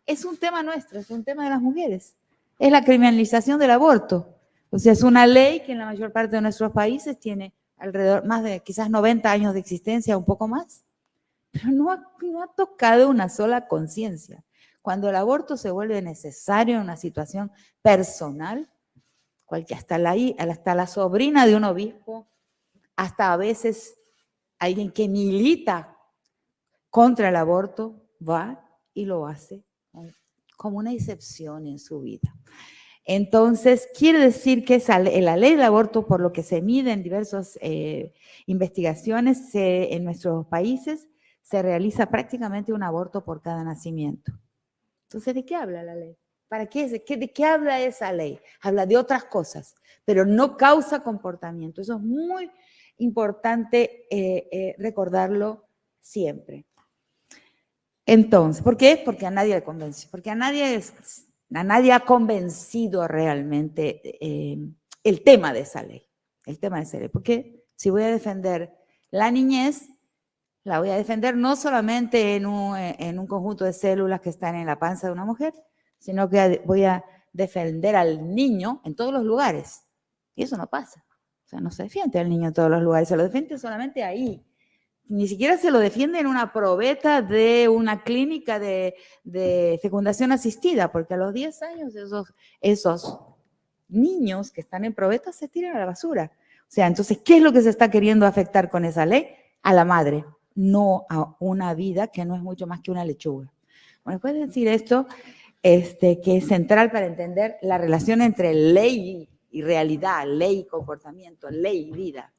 Speaker 5: es un tema nuestro, es un tema de las mujeres. Es la criminalización del aborto. O sea, es una ley que en la mayor parte de nuestros países tiene alrededor, más de quizás 90 años de existencia, un poco más, pero no ha tocado una sola conciencia. Cuando el aborto se vuelve necesario en una situación personal, hasta la sobrina de un obispo, hasta a veces alguien que milita contra el aborto, va y lo hace como una excepción en su vida. Entonces, quiere decir que la ley del aborto, por lo que se mide en diversas investigaciones en nuestros países, se realiza prácticamente un aborto por cada nacimiento. Entonces, ¿de qué habla la ley? ¿Para qué? ¿De qué habla esa ley? Habla de otras cosas, pero no causa comportamiento. Eso es muy importante recordarlo siempre. Entonces, ¿por qué? Porque a nadie le convence, porque a nadie ha convencido realmente el tema de esa ley. El tema de esa ley. Porque si voy a defender la niñez, la voy a defender no solamente en un conjunto de células que están en la panza de una mujer, sino que voy a defender al niño en todos los lugares. Y eso no pasa. O sea, no se defiende al niño en todos los lugares, se lo defiende solamente ahí. Ni siquiera se lo defiende en una probeta de una clínica de fecundación asistida, porque a los 10 años esos niños que están en probeta se tiran a la basura. O sea, entonces, ¿qué es lo que se está queriendo afectar con esa ley? A la madre, no a una vida que no es mucho más que una lechuga. Bueno, después de decir esto, que es central para entender la relación entre ley y realidad, ley y comportamiento, ley y vida.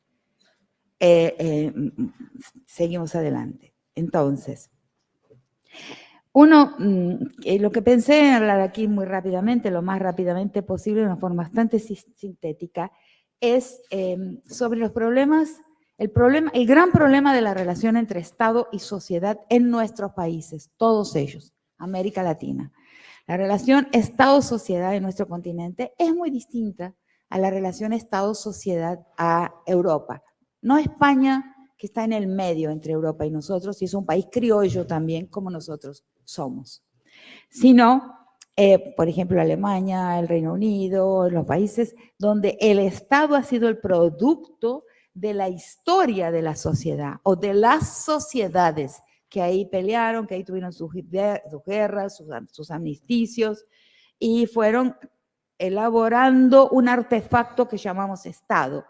Speaker 5: Seguimos adelante. Entonces, lo que pensé en hablar aquí muy rápidamente, lo más rápidamente posible, de una forma bastante sintética, es sobre los problemas, el gran problema de la relación entre Estado y sociedad en nuestros países, todos ellos, América Latina. La relación Estado-sociedad en nuestro continente es muy distinta a la relación Estado-sociedad a Europa. No España, que está en el medio entre Europa y nosotros, y es un país criollo también, como nosotros somos, sino, por ejemplo, Alemania, el Reino Unido, los países donde el Estado ha sido el producto de la historia de la sociedad o de las sociedades que ahí pelearon, que ahí tuvieron sus guerras, sus amnisticios, y fueron elaborando un artefacto que llamamos Estado.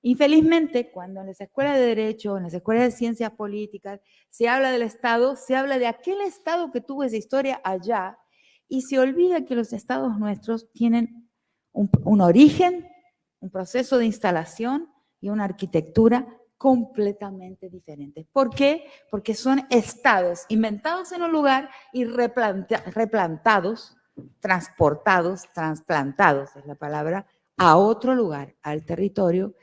Speaker 5: Infelizmente, cuando en las escuelas de Derecho, en las escuelas de Ciencias Políticas, se habla del Estado, se habla de aquel Estado que tuvo esa historia allá, y se olvida que los Estados nuestros tienen un origen, un proceso de instalación y una arquitectura completamente diferentes. ¿Por qué? Porque son estados inventados en un lugar y replantados, transportados, trasplantados, es la palabra, a otro lugar, al territorio,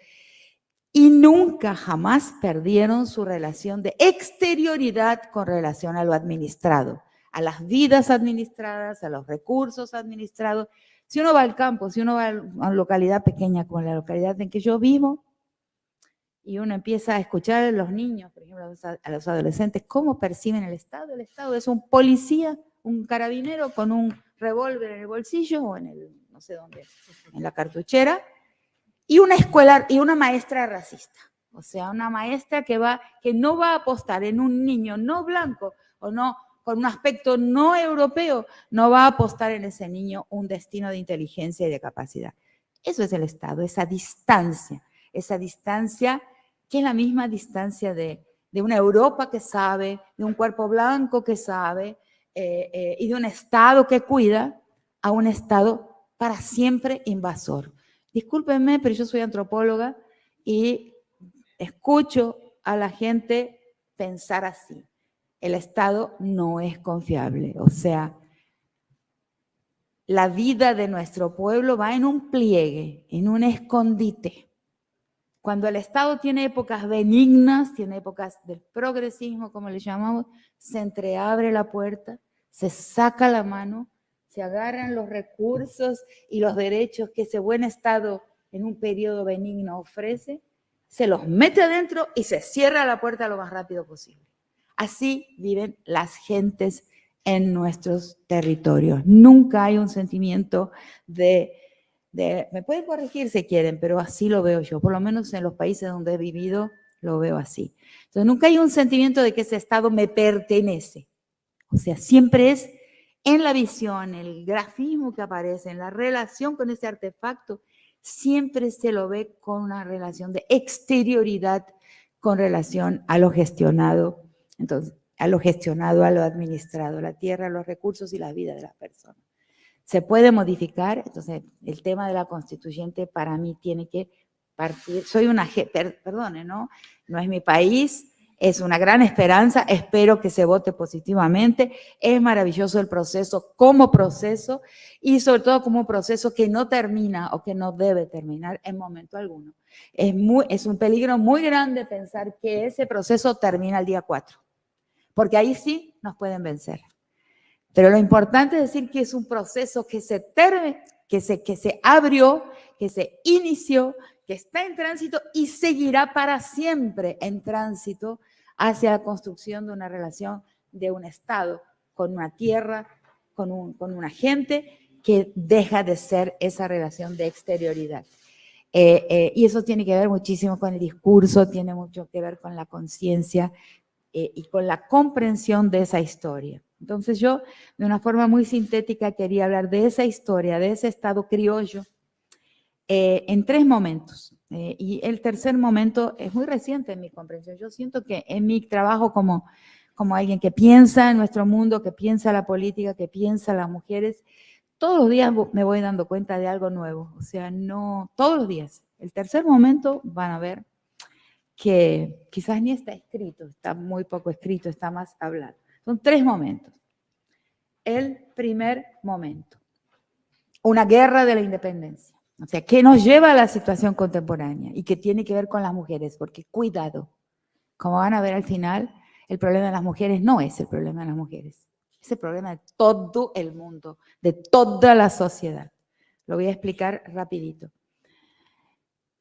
Speaker 5: y nunca jamás perdieron su relación de exterioridad con relación a lo administrado, a las vidas administradas, a los recursos administrados. Si uno va al campo, si uno va a una localidad pequeña como la localidad en que yo vivo, y uno empieza a escuchar a los niños, por ejemplo, a los adolescentes, cómo perciben el Estado. El Estado es un policía, un carabinero con un revólver en el bolsillo o en el, no sé dónde, en la cartuchera, y una escuela, y una maestra racista. O sea, una maestra que no va a apostar en un niño no blanco o no con un aspecto no europeo, no va a apostar en ese niño un destino de inteligencia y de capacidad. Eso es el Estado, esa distancia que es la misma distancia de una Europa que sabe, de un cuerpo blanco que sabe, y de un Estado que cuida, a un Estado para siempre invasor. Discúlpenme, pero yo soy antropóloga y escucho a la gente pensar así. El Estado no es confiable, o sea, la vida de nuestro pueblo va en un pliegue, en un escondite. Cuando el Estado tiene épocas benignas, tiene épocas del progresismo, como le llamamos, se entreabre la puerta, se saca la mano, se agarran los recursos y los derechos que ese buen Estado en un periodo benigno ofrece, se los mete adentro y se cierra la puerta lo más rápido posible. Así viven las gentes en nuestros territorios. Nunca hay un sentimiento me pueden corregir si quieren, pero así lo veo yo, por lo menos en los países donde he vivido, lo veo así. Entonces, nunca hay un sentimiento de que ese Estado me pertenece. O sea, siempre es en la visión, el grafismo que aparece, en la relación con ese artefacto, siempre se lo ve con una relación de exterioridad con relación a lo gestionado, entonces, a lo administrado, la tierra, los recursos y la vida de las personas. se puede modificar. Entonces, el tema de la constituyente para mí tiene que partir. Soy una, perdone, ¿no? No es mi país, es una gran esperanza, espero que se vote positivamente. Es maravilloso el proceso como proceso y sobre todo como proceso que no termina o que no debe terminar en momento alguno. Es un peligro muy grande pensar que ese proceso termina el día 4, porque ahí sí nos pueden vencer. Pero lo importante es decir que es un proceso que se abrió, que se inició, que está en tránsito y seguirá para siempre en tránsito hacia la construcción de una relación de un Estado con una tierra, con una gente que deja de ser esa relación de exterioridad. Y eso tiene que ver muchísimo con el discurso, tiene mucho que ver con la conciencia y con la comprensión de esa historia. Entonces yo, de una forma muy sintética, quería hablar de esa historia, de ese Estado criollo, en 3 momentos. Y el tercer momento es muy reciente en mi comprensión. Yo siento que en mi trabajo como alguien que piensa en nuestro mundo, que piensa la política, que piensa las mujeres, todos los días me voy dando cuenta de algo nuevo. O sea, no, todos los días. El tercer momento van a ver que quizás ni está escrito, está muy poco escrito, está más hablado. Son 3 momentos. El primer momento, una guerra de la independencia. O sea, que nos lleva a la situación contemporánea y que tiene que ver con las mujeres, porque cuidado, como van a ver al final, el problema de las mujeres no es el problema de las mujeres, es el problema de todo el mundo, de toda la sociedad. Lo voy a explicar rapidito.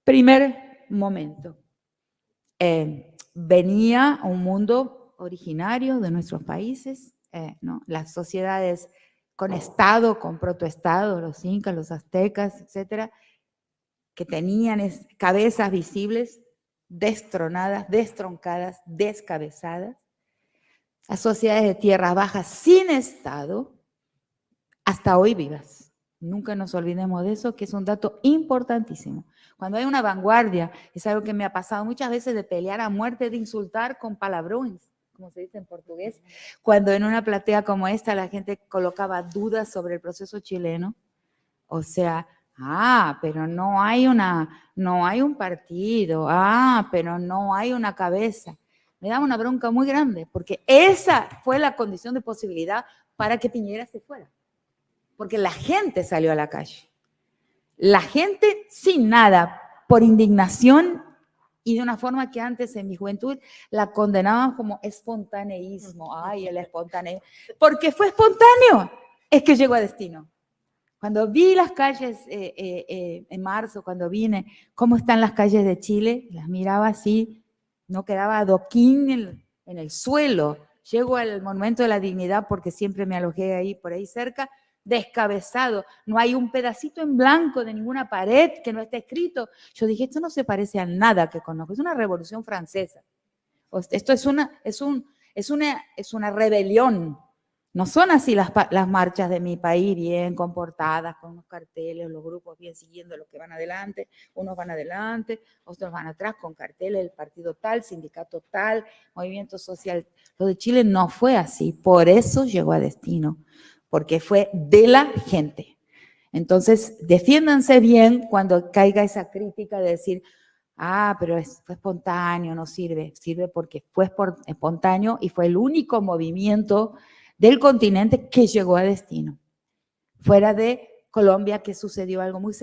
Speaker 5: Primer momento. Venía un mundo originario de nuestros países, ¿no? Las sociedades con Estado, con protoestado, los incas, los aztecas, etcétera, que tenían cabezas visibles, destronadas, destroncadas, descabezadas. Las sociedades de tierra baja sin Estado, hasta hoy vivas. Nunca nos olvidemos de eso, que es un dato importantísimo. Cuando hay una vanguardia, es algo que me ha pasado muchas veces de pelear a muerte, de insultar con palavrões, como se dice en portugués, cuando en una platea como esta la gente colocaba dudas sobre el proceso chileno. O sea, pero no hay un partido, pero no hay una cabeza. Me daba una bronca muy grande, porque esa fue la condición de posibilidad para que Piñera se fuera. Porque la gente salió a la calle. La gente sin nada, por indignación y de una forma que antes en mi juventud la condenaban como espontaneísmo. Ay, el espontáneo. Porque fue espontáneo, es que llegó a destino. Cuando vi las calles en marzo, cuando vine, cómo están las calles de Chile, las miraba así, no quedaba adoquín en el suelo. Llego al Monumento de la Dignidad porque siempre me alojé ahí, por ahí cerca, descabezado. No hay un pedacito en blanco de ninguna pared que no esté escrito. Yo dije, esto no se parece a nada que conozco, es una revolución francesa. Esto es una rebelión. No son así las marchas de mi país, bien comportadas, con unos carteles, los grupos bien siguiendo los que van adelante, unos van adelante, otros van atrás con carteles, el partido tal, sindicato tal, movimiento social. Lo de Chile no fue así, por eso llegó a destino, porque fue de la gente. Entonces, defiéndanse bien cuando caiga esa crítica de decir, pero fue espontáneo, no sirve. Sirve porque fue espontáneo y fue el único movimiento del continente que llegó a destino. Fuera de Colombia, que sucedió algo muy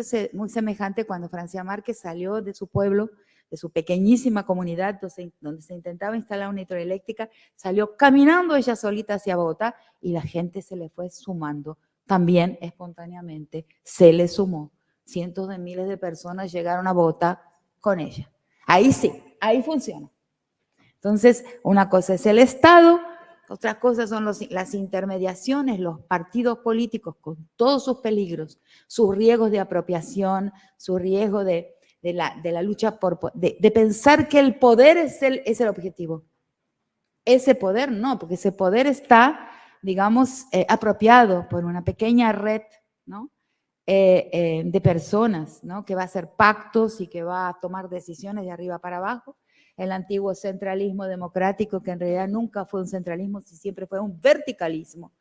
Speaker 5: semejante cuando Francia Márquez salió de su pueblo, de su pequeñísima comunidad, donde se intentaba instalar una hidroeléctrica, salió caminando ella solita hacia Bogotá y la gente se le fue sumando. También espontáneamente se le sumó. Cientos de miles de personas llegaron a Bogotá con ella. Ahí sí, ahí funciona. Entonces, una cosa es el Estado, otras cosas son las intermediaciones, los partidos políticos con todos sus peligros, sus riesgos de apropiación, su riesgo de la lucha de pensar que el poder es el objetivo. Ese poder no, porque ese poder está, digamos, apropiado por una pequeña red, ¿no? De personas, ¿no? Que va a hacer pactos y que va a tomar decisiones de arriba para abajo. El antiguo centralismo democrático, que en realidad nunca fue un centralismo, siempre fue un verticalismo.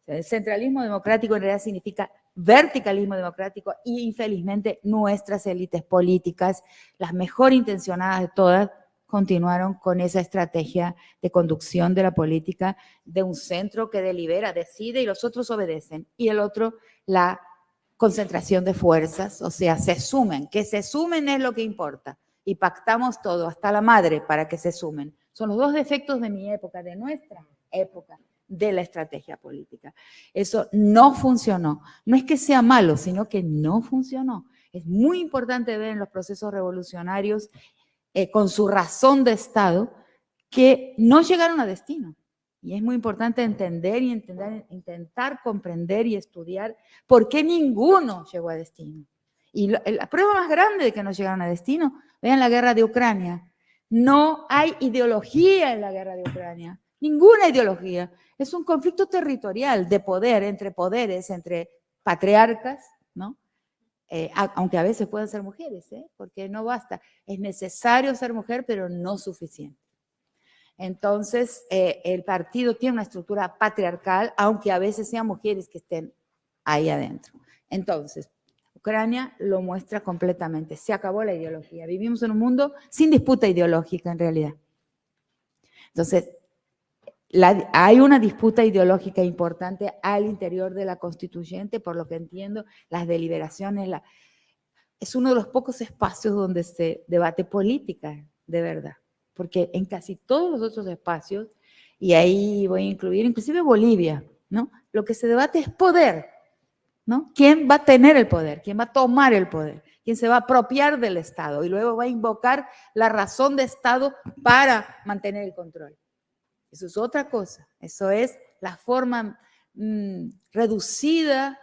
Speaker 5: El centralismo democrático en realidad significa verticalismo democrático y infelizmente nuestras élites políticas, las mejor intencionadas de todas, continuaron con esa estrategia de conducción de la política de un centro que delibera, decide y los otros obedecen. Y el otro, la concentración de fuerzas, o sea, se sumen. Que se sumen es lo que importa. Y pactamos todo, hasta la madre, para que se sumen. Son los dos defectos de mi época, de nuestra época, de la estrategia política. Eso no funcionó. No es que sea malo, sino que no funcionó. Es muy importante ver en los procesos revolucionarios con su razón de Estado, que no llegaron a destino. Y es muy importante entender y intentar comprender y estudiar por qué ninguno llegó a destino. Y la prueba más grande de que no llegaron a destino, vean la guerra de Ucrania. No hay ideología en la guerra de Ucrania, ninguna ideología. Es un conflicto territorial de poder, entre poderes, entre patriarcas, ¿no? Aunque a veces pueden ser mujeres, porque no basta. Es necesario ser mujer, pero no suficiente. Entonces, el partido tiene una estructura patriarcal, aunque a veces sean mujeres que estén ahí adentro. Entonces, Ucrania lo muestra completamente. Se acabó la ideología. Vivimos en un mundo sin disputa ideológica, en realidad. Entonces, hay una disputa ideológica importante al interior de la constituyente, por lo que entiendo, las deliberaciones, es uno de los pocos espacios donde se debate política, de verdad, porque en casi todos los otros espacios, y ahí voy a incluir inclusive Bolivia, ¿no? Lo que se debate es poder, ¿no? ¿Quién va a tener el poder? ¿Quién va a tomar el poder? ¿Quién se va a apropiar del Estado? Y luego va a invocar la razón de Estado para mantener el control. Eso es otra cosa, eso es la forma reducida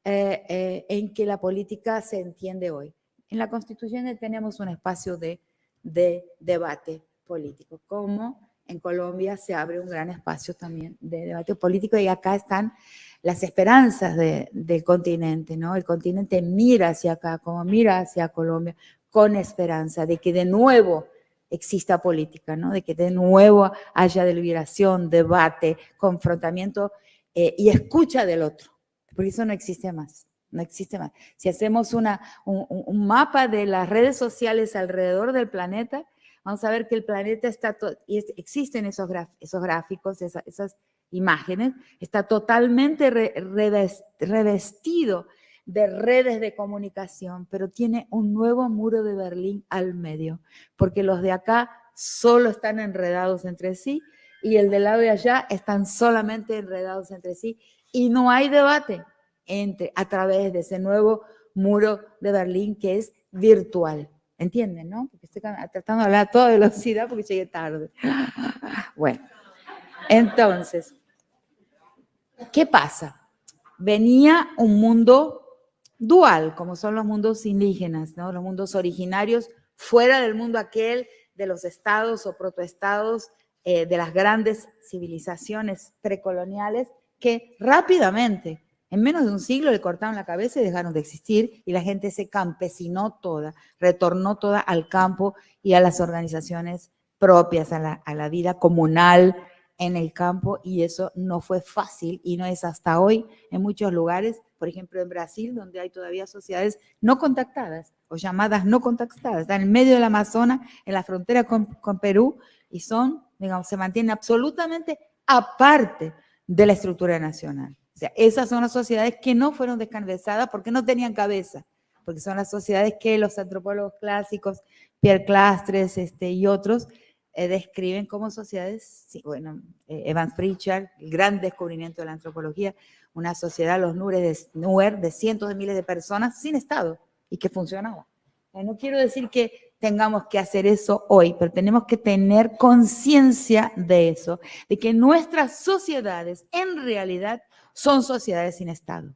Speaker 5: en que la política se entiende hoy. En la Constitución tenemos un espacio de debate político, como en Colombia se abre un gran espacio también de debate político y acá están las esperanzas del continente, ¿no? El continente mira hacia acá, como mira hacia Colombia, con esperanza de que de nuevo exista política, ¿no? De que de nuevo haya deliberación, debate, confrontamiento y escucha del otro, porque eso no existe más, no existe más. Si hacemos un mapa de las redes sociales alrededor del planeta, vamos a ver que el planeta está, existen esos gráficos, esas imágenes, está totalmente revestido de redes de comunicación, pero tiene un nuevo muro de Berlín al medio, porque los de acá solo están enredados entre sí y el del lado de allá están solamente enredados entre sí y no hay debate a través de ese nuevo muro de Berlín que es virtual. ¿Entienden, no? Porque estoy tratando de hablar a toda velocidad porque llegué tarde. Bueno, entonces, ¿qué pasa? Venía un mundo dual, como son los mundos indígenas, ¿no? Los mundos originarios, fuera del mundo aquel de los estados o protoestados, de las grandes civilizaciones precoloniales, que rápidamente, en menos de un siglo, le cortaron la cabeza y dejaron de existir, y la gente se campesinó toda, retornó toda al campo y a las organizaciones propias, a la vida comunal en el campo, y eso no fue fácil y no es hasta hoy en muchos lugares, por ejemplo en Brasil, donde hay todavía sociedades no contactadas o llamadas no contactadas, están en medio del Amazonas, en la frontera con Perú, y son, digamos, se mantienen absolutamente aparte de la estructura nacional. O sea, esas son las sociedades que no fueron descabezadas porque no tenían cabeza, porque son las sociedades que los antropólogos clásicos, Pierre Clastres y otros, describen como sociedades, sí, bueno, Evans Pritchard, el gran descubrimiento de la antropología, una sociedad, los Nuer, de cientos de miles de personas sin Estado y que funcionaba. No quiero decir que tengamos que hacer eso hoy, pero tenemos que tener conciencia de eso, de que nuestras sociedades en realidad son sociedades sin Estado.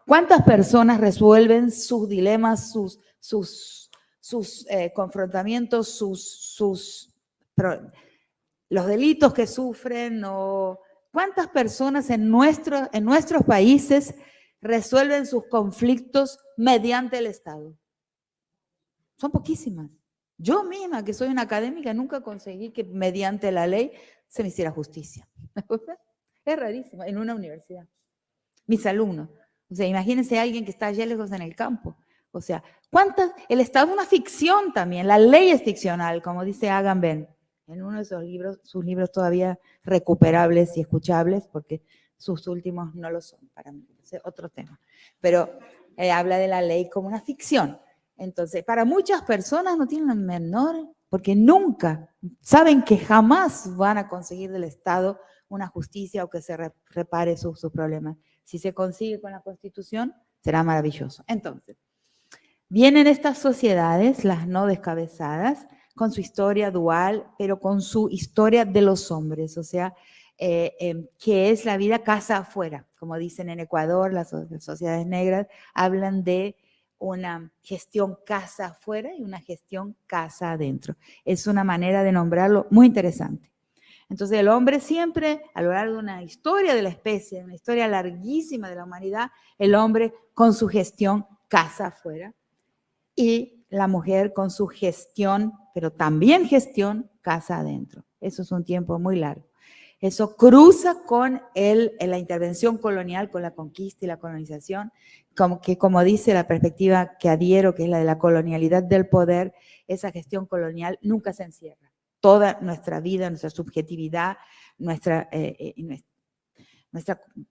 Speaker 5: ¿Cuántas personas resuelven sus dilemas, sus confrontamientos, los delitos que sufren, o cuántas personas en nuestros países resuelven sus conflictos mediante el Estado? Son poquísimas. Yo misma, que soy una académica, nunca conseguí que mediante la ley se me hiciera justicia. Es rarísimo, en una universidad. Mis alumnos. O sea, imagínense a alguien que está allá lejos en el campo. O sea, ¿cuántas? El Estado es una ficción también, la ley es ficcional, como dice Agamben, en uno de sus libros todavía recuperables y escuchables, porque sus últimos no lo son, para mí, ese es otro tema. Pero habla de la ley como una ficción. Entonces, para muchas personas no tienen la menor, porque nunca, saben que jamás van a conseguir del Estado una justicia o que se repare sus problemas. Si se consigue con la Constitución, será maravilloso. Entonces, vienen estas sociedades, las no descabezadas, con su historia dual, pero con su historia de los hombres, o sea, que es la vida casa afuera. Como dicen en Ecuador, las sociedades negras hablan de una gestión casa afuera y una gestión casa adentro. Es una manera de nombrarlo muy interesante. Entonces el hombre siempre, a lo largo de una historia de la especie, una historia larguísima de la humanidad, el hombre con su gestión casa afuera y la mujer con su gestión, pero también gestión casa adentro. Eso es un tiempo muy largo. Eso cruza con la intervención colonial, con la conquista y la colonización, como dice la perspectiva que adhiero, que es la de la colonialidad del poder, esa gestión colonial nunca se encierra. Toda nuestra vida, nuestra subjetividad, nuestra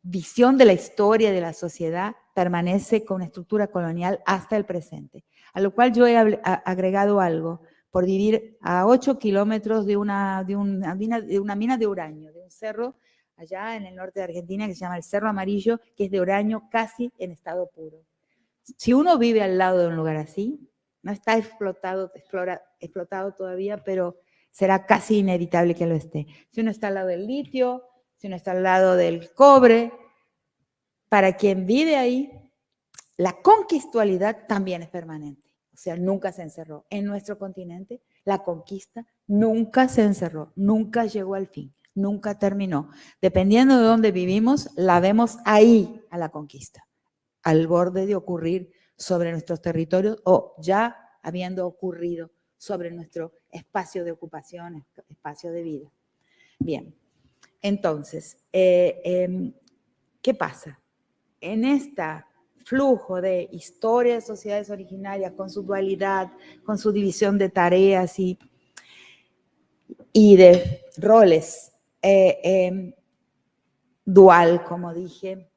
Speaker 5: visión de la historia de la sociedad permanece con una estructura colonial hasta el presente. A lo cual yo he agregado algo, por vivir a 8 kilómetros de una mina de uranio, de un cerro allá en el norte de Argentina que se llama el Cerro Amarillo, que es de uranio casi en estado puro. Si uno vive al lado de un lugar así, no está explotado todavía, pero será casi inevitable que lo esté. Si uno está al lado del litio, si uno está al lado del cobre, para quien vive ahí, la conquistualidad también es permanente. O sea, nunca se encerró. En nuestro continente, la conquista nunca se encerró, nunca llegó al fin, nunca terminó. Dependiendo de dónde vivimos, la vemos ahí a la conquista, al borde de ocurrir sobre nuestros territorios o ya habiendo ocurrido sobre nuestro espacio de ocupación, espacio de vida. Bien, entonces, ¿qué pasa? En este flujo de historia de sociedades originarias, con su dualidad, con su división de tareas y de roles dual, como dije,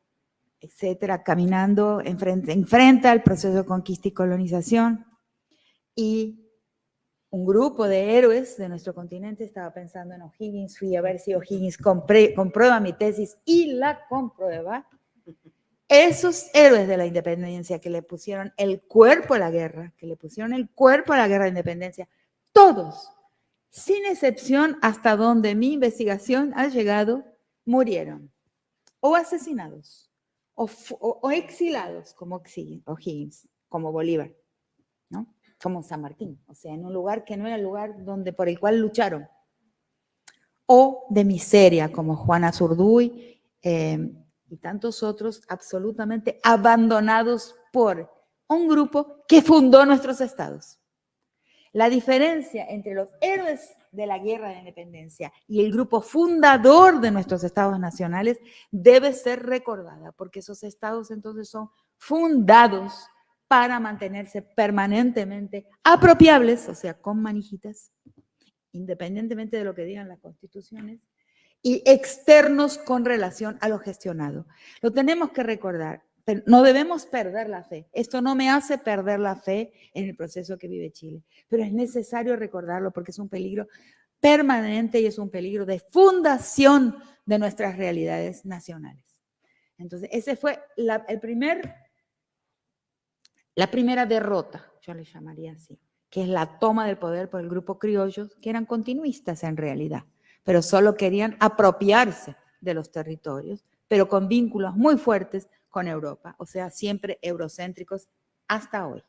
Speaker 5: etcétera, caminando enfrente al proceso de conquista y colonización. Y un grupo de héroes de nuestro continente, estaba pensando en O'Higgins, fui a ver si O'Higgins comprueba mi tesis y la comprueba. Esos héroes de la independencia que le pusieron el cuerpo a la guerra, de independencia, todos, sin excepción, hasta donde mi investigación ha llegado, murieron, o asesinados, o exilados, como O'Higgins, como Bolívar, ¿no? Como San Martín, o sea, en un lugar que no era el lugar por el cual lucharon, o de miseria, como Juana Zurduy, y tantos otros absolutamente abandonados por un grupo que fundó nuestros estados. La diferencia entre los héroes de la guerra de independencia y el grupo fundador de nuestros estados nacionales debe ser recordada, porque esos estados entonces son fundados para mantenerse permanentemente apropiables, o sea, con manijitas, independientemente de lo que digan las constituciones, y externos con relación a lo gestionado. Lo tenemos que recordar, pero no debemos perder la fe. Esto no me hace perder la fe en el proceso que vive Chile, pero es necesario recordarlo porque es un peligro permanente y es un peligro de fundación de nuestras realidades nacionales. Entonces, ese fue la primera derrota, yo le llamaría así, que es la toma del poder por el grupo criollos, que eran continuistas en realidad, pero solo querían apropiarse de los territorios, pero con vínculos muy fuertes con Europa, o sea, siempre eurocéntricos hasta hoy.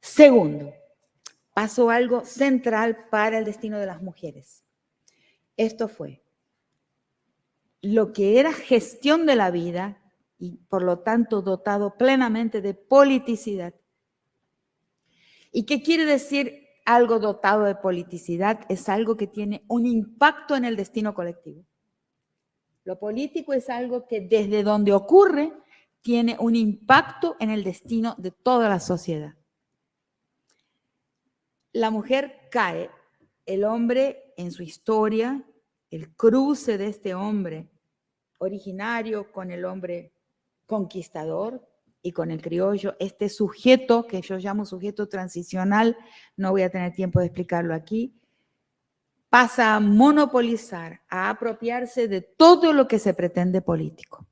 Speaker 5: Segundo, pasó algo central para el destino de las mujeres. Esto fue lo que era gestión de la vida y por lo tanto dotado plenamente de politicidad. ¿Y qué quiere decir algo dotado de politicidad? Es algo que tiene un impacto en el destino colectivo. Lo político es algo que desde donde ocurre tiene un impacto en el destino de toda la sociedad. La mujer cae, el hombre en su historia, el cruce de este hombre originario con el hombre conquistador y con el criollo, este sujeto que yo llamo sujeto transicional, no voy a tener tiempo de explicarlo aquí, pasa a monopolizar, a apropiarse de todo lo que se pretende político.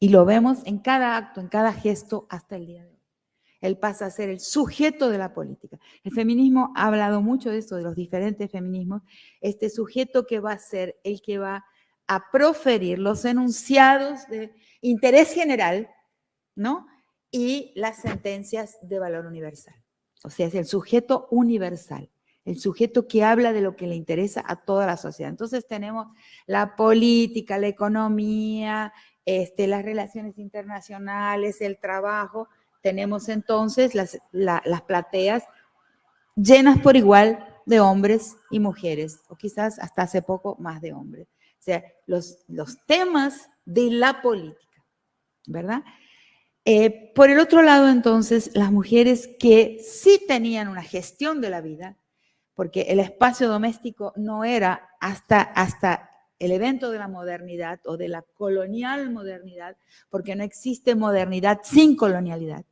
Speaker 5: Y lo vemos en cada acto, en cada gesto hasta el día de hoy. Él pasa a ser el sujeto de la política. El feminismo ha hablado mucho de esto, de los diferentes feminismos. Este sujeto que va a ser el que va a proferir los enunciados de interés general, ¿no? Y las sentencias de valor universal. O sea, es el sujeto universal, el sujeto que habla de lo que le interesa a toda la sociedad. Entonces tenemos la política, la economía, las relaciones internacionales, el trabajo. Tenemos entonces las plateas llenas por igual de hombres y mujeres, o quizás hasta hace poco más de hombres. O sea, los temas de la política, ¿verdad? Por el otro lado, entonces, las mujeres que sí tenían una gestión de la vida, porque el espacio doméstico no era hasta el evento de la modernidad o de la colonial modernidad, porque no existe modernidad sin colonialidad.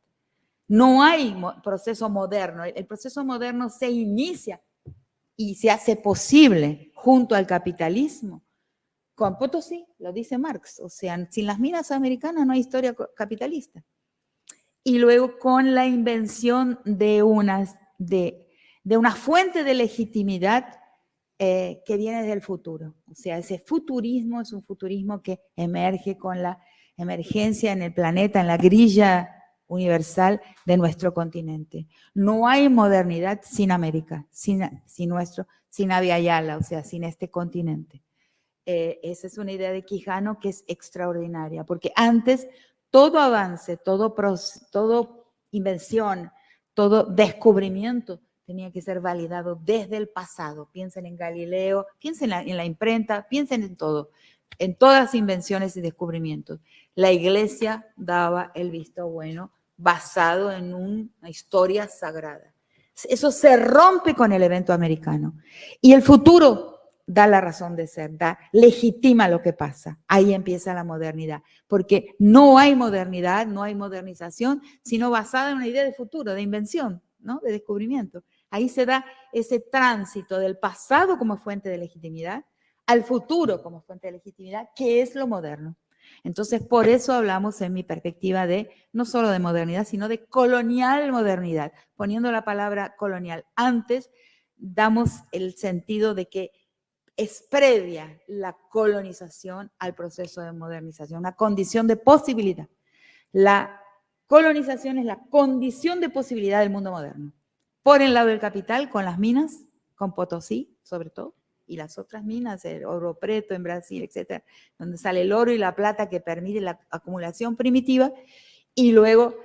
Speaker 5: No hay proceso moderno. El proceso moderno se inicia y se hace posible junto al capitalismo. Con Potosí, lo dice Marx, o sea, sin las minas americanas no hay historia capitalista. Y luego con la invención de una fuente de legitimidad que viene del futuro. O sea, ese futurismo es un futurismo que emerge con la emergencia en el planeta, en la grilla universal de nuestro continente. No hay modernidad sin América, sin Abya Yala, o sea, sin este continente. Esa es una idea de Quijano que es extraordinaria, porque antes todo avance, todo invención, todo descubrimiento tenía que ser validado desde el pasado. Piensen en Galileo, piensen en la imprenta, piensen en todo, en todas las invenciones y descubrimientos. La Iglesia daba el visto bueno basado en una historia sagrada. Eso se rompe con el evento americano. Y el futuro da la razón de ser, legitima lo que pasa. Ahí empieza la modernidad, porque no hay modernidad, no hay modernización, sino basada en una idea de futuro, de invención, ¿no? De descubrimiento. Ahí se da ese tránsito del pasado como fuente de legitimidad al futuro como fuente de legitimidad, que es lo moderno. Entonces, por eso hablamos en mi perspectiva de no solo de modernidad, sino de colonial modernidad. Poniendo la palabra colonial antes, damos el sentido de que es previa la colonización al proceso de modernización, una condición de posibilidad. La colonización es la condición de posibilidad del mundo moderno. Por el lado del capital, con las minas, con Potosí, sobre todo, y las otras minas, el Oro Preto en Brasil, etcétera, donde sale el oro y la plata que permite la acumulación primitiva, y luego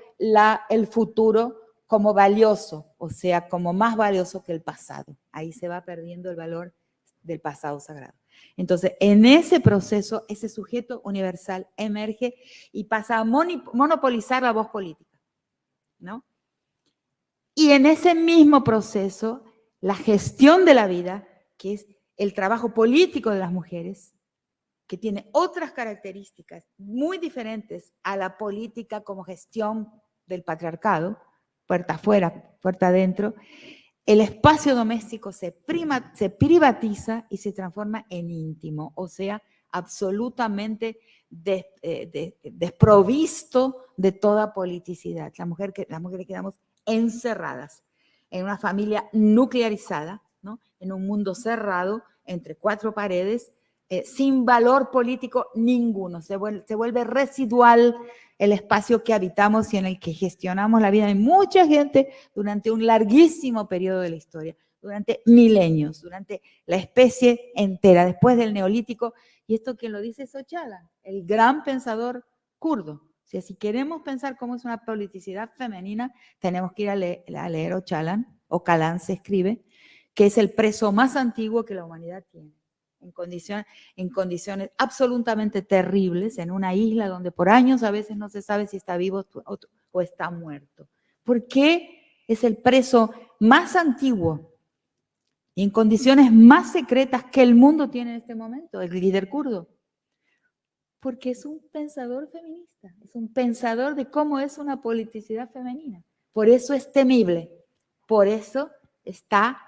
Speaker 5: el futuro como valioso, o sea, como más valioso que el pasado. Ahí se va perdiendo el valor del pasado sagrado. Entonces, en ese proceso, ese sujeto universal emerge y pasa a monopolizar la voz política, ¿no? Y en ese mismo proceso, la gestión de la vida, que es el trabajo político de las mujeres, que tiene otras características muy diferentes a la política como gestión del patriarcado, puerta afuera, puerta adentro, el espacio doméstico se privatiza y se transforma en íntimo, o sea, absolutamente desprovisto de toda politicidad. Las mujeres quedamos encerradas en una familia nuclearizada, ¿no? En un mundo cerrado, entre cuatro paredes, sin valor político ninguno. Se vuelve residual el espacio que habitamos y en el que gestionamos la vida de mucha gente durante un larguísimo periodo de la historia, durante milenios, durante la especie entera, después del Neolítico. Y esto quien lo dice es Öcalan, el gran pensador kurdo. O sea, si queremos pensar cómo es una politicidad femenina, tenemos que ir a leer Öcalan, Öcalan se escribe, que es el preso más antiguo que la humanidad tiene. en condiciones absolutamente terribles, en una isla donde por años a veces no se sabe si está vivo o está muerto. ¿Por qué es el preso más antiguo y en condiciones más secretas que el mundo tiene en este momento, el líder kurdo? Porque es un pensador feminista, es un pensador de cómo es una politicidad femenina. Por eso es temible, por eso está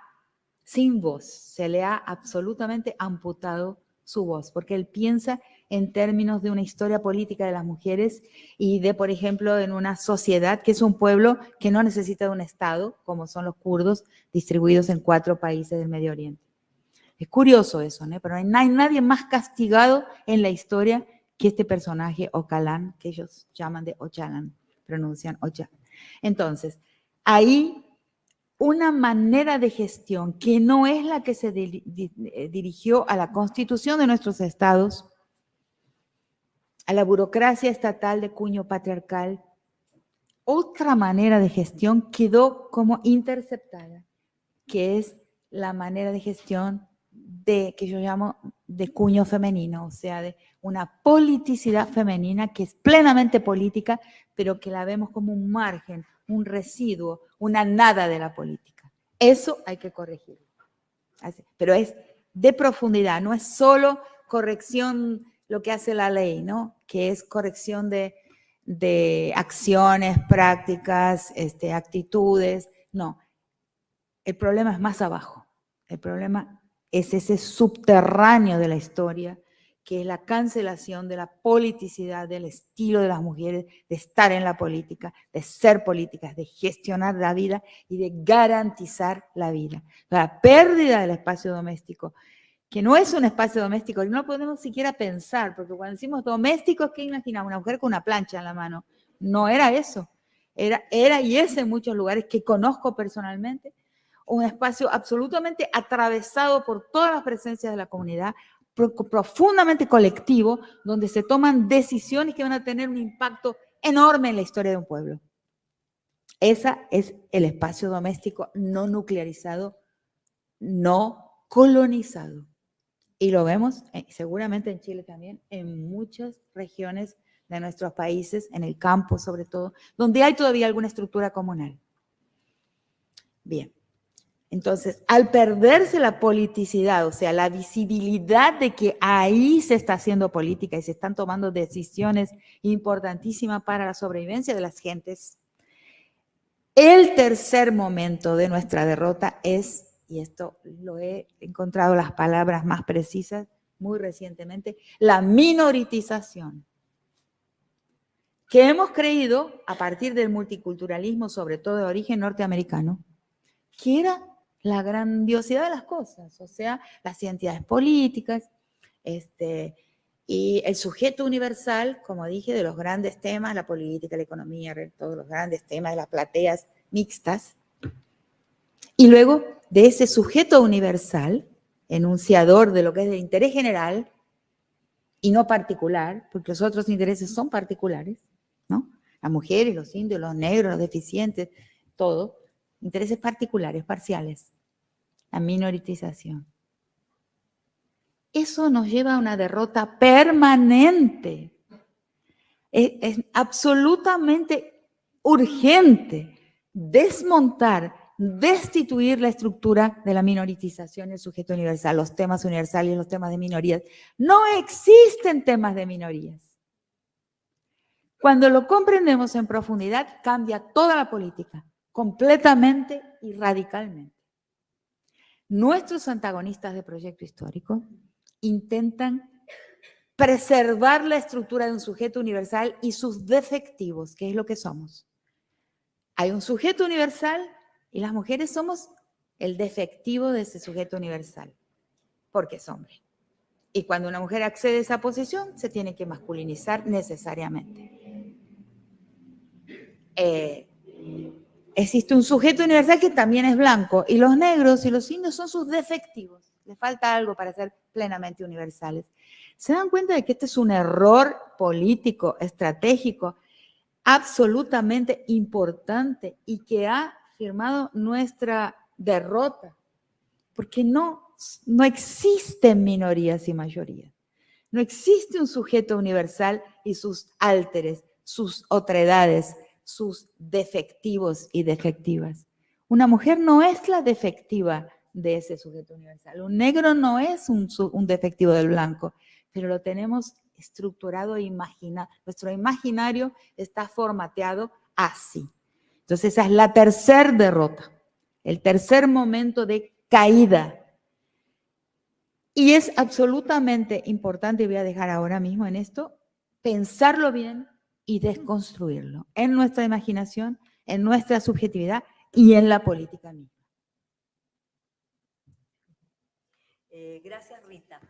Speaker 5: sin voz, se le ha absolutamente amputado su voz, porque él piensa en términos de una historia política de las mujeres y de, por ejemplo, en una sociedad que es un pueblo que no necesita de un Estado, como son los kurdos, distribuidos en 4 países del Medio Oriente. Es curioso eso, ¿no? Pero no hay nadie más castigado en la historia que este personaje, Öcalan, que ellos llaman de Öcalan, pronuncian Öcalan. Entonces, ahí una manera de gestión que no es la que se dirigió a la constitución de nuestros estados, a la burocracia estatal de cuño patriarcal, otra manera de gestión quedó como interceptada, que es la manera de gestión que yo llamo de cuño femenino, o sea, de una politicidad femenina que es plenamente política, pero que la vemos como un margen, un residuo, una nada de la política. Eso hay que corregir. Pero es de profundidad, no es solo corrección lo que hace la ley, ¿no? Que es corrección de acciones, prácticas, actitudes. No, el problema es más abajo. El problema es ese subterráneo de la historia, que es la cancelación de la politicidad, del estilo de las mujeres, de estar en la política, de ser políticas, de gestionar la vida y de garantizar la vida. La pérdida del espacio doméstico, que no es un espacio doméstico, y no podemos siquiera pensar, porque cuando decimos domésticos, ¿qué imaginamos? Una mujer con una plancha en la mano. No era eso. Era y es en muchos lugares que conozco personalmente, un espacio absolutamente atravesado por todas las presencias de la comunidad, profundamente colectivo, donde se toman decisiones que van a tener un impacto enorme en la historia de un pueblo. Ese es el espacio doméstico no nuclearizado, no colonizado. Y lo vemos seguramente en Chile también, en muchas regiones de nuestros países, en el campo sobre todo, donde hay todavía alguna estructura comunal. Bien. Entonces, al perderse la politicidad, o sea, la visibilidad de que ahí se está haciendo política y se están tomando decisiones importantísimas para la sobrevivencia de las gentes, el tercer momento de nuestra derrota es, y esto lo he encontrado las palabras más precisas muy recientemente, la minoritización, que hemos creído a partir del multiculturalismo, sobre todo de origen norteamericano, que era la grandiosidad de las cosas, o sea, las identidades políticas, y el sujeto universal, como dije, de los grandes temas, la política, la economía, todos los grandes temas de las plateas mixtas. Y luego de ese sujeto universal, enunciador de lo que es de interés general y no particular, porque los otros intereses son particulares, ¿no? Las mujeres, los indios, los negros, los deficientes, todo. Intereses particulares, parciales, la minoritización. Eso nos lleva a una derrota permanente. Es absolutamente urgente desmontar, destituir la estructura de la minoritización, el sujeto universal, los temas universales y los temas de minorías. No existen temas de minorías. Cuando lo comprendemos en profundidad, cambia toda la política, completamente y radicalmente. Nuestros antagonistas de proyecto histórico intentan preservar la estructura de un sujeto universal y sus defectivos, que es lo que somos. Hay un sujeto universal y las mujeres somos el defectivo de ese sujeto universal, porque es hombre. Y cuando una mujer accede a esa posición, se tiene que masculinizar necesariamente. Existe un sujeto universal que también es blanco, y los negros y los indios son sus defectivos. Les falta algo para ser plenamente universales. ¿Se dan cuenta de que este es un error político, estratégico, absolutamente importante y que ha firmado nuestra derrota? Porque no no existen minorías y mayorías. No existe un sujeto universal y sus álteres, sus otredades, sus defectivos y defectivas. Una mujer no es la defectiva de ese sujeto universal. Un negro no es un defectivo del blanco, pero lo tenemos estructurado e imaginado. Nuestro imaginario está formateado así. Entonces esa es la tercera derrota, el tercer momento de caída. Y es absolutamente importante, y voy a dejar ahora mismo en esto, pensarlo bien y desconstruirlo en nuestra imaginación, en nuestra subjetividad y en la política misma.
Speaker 2: Gracias, Rita.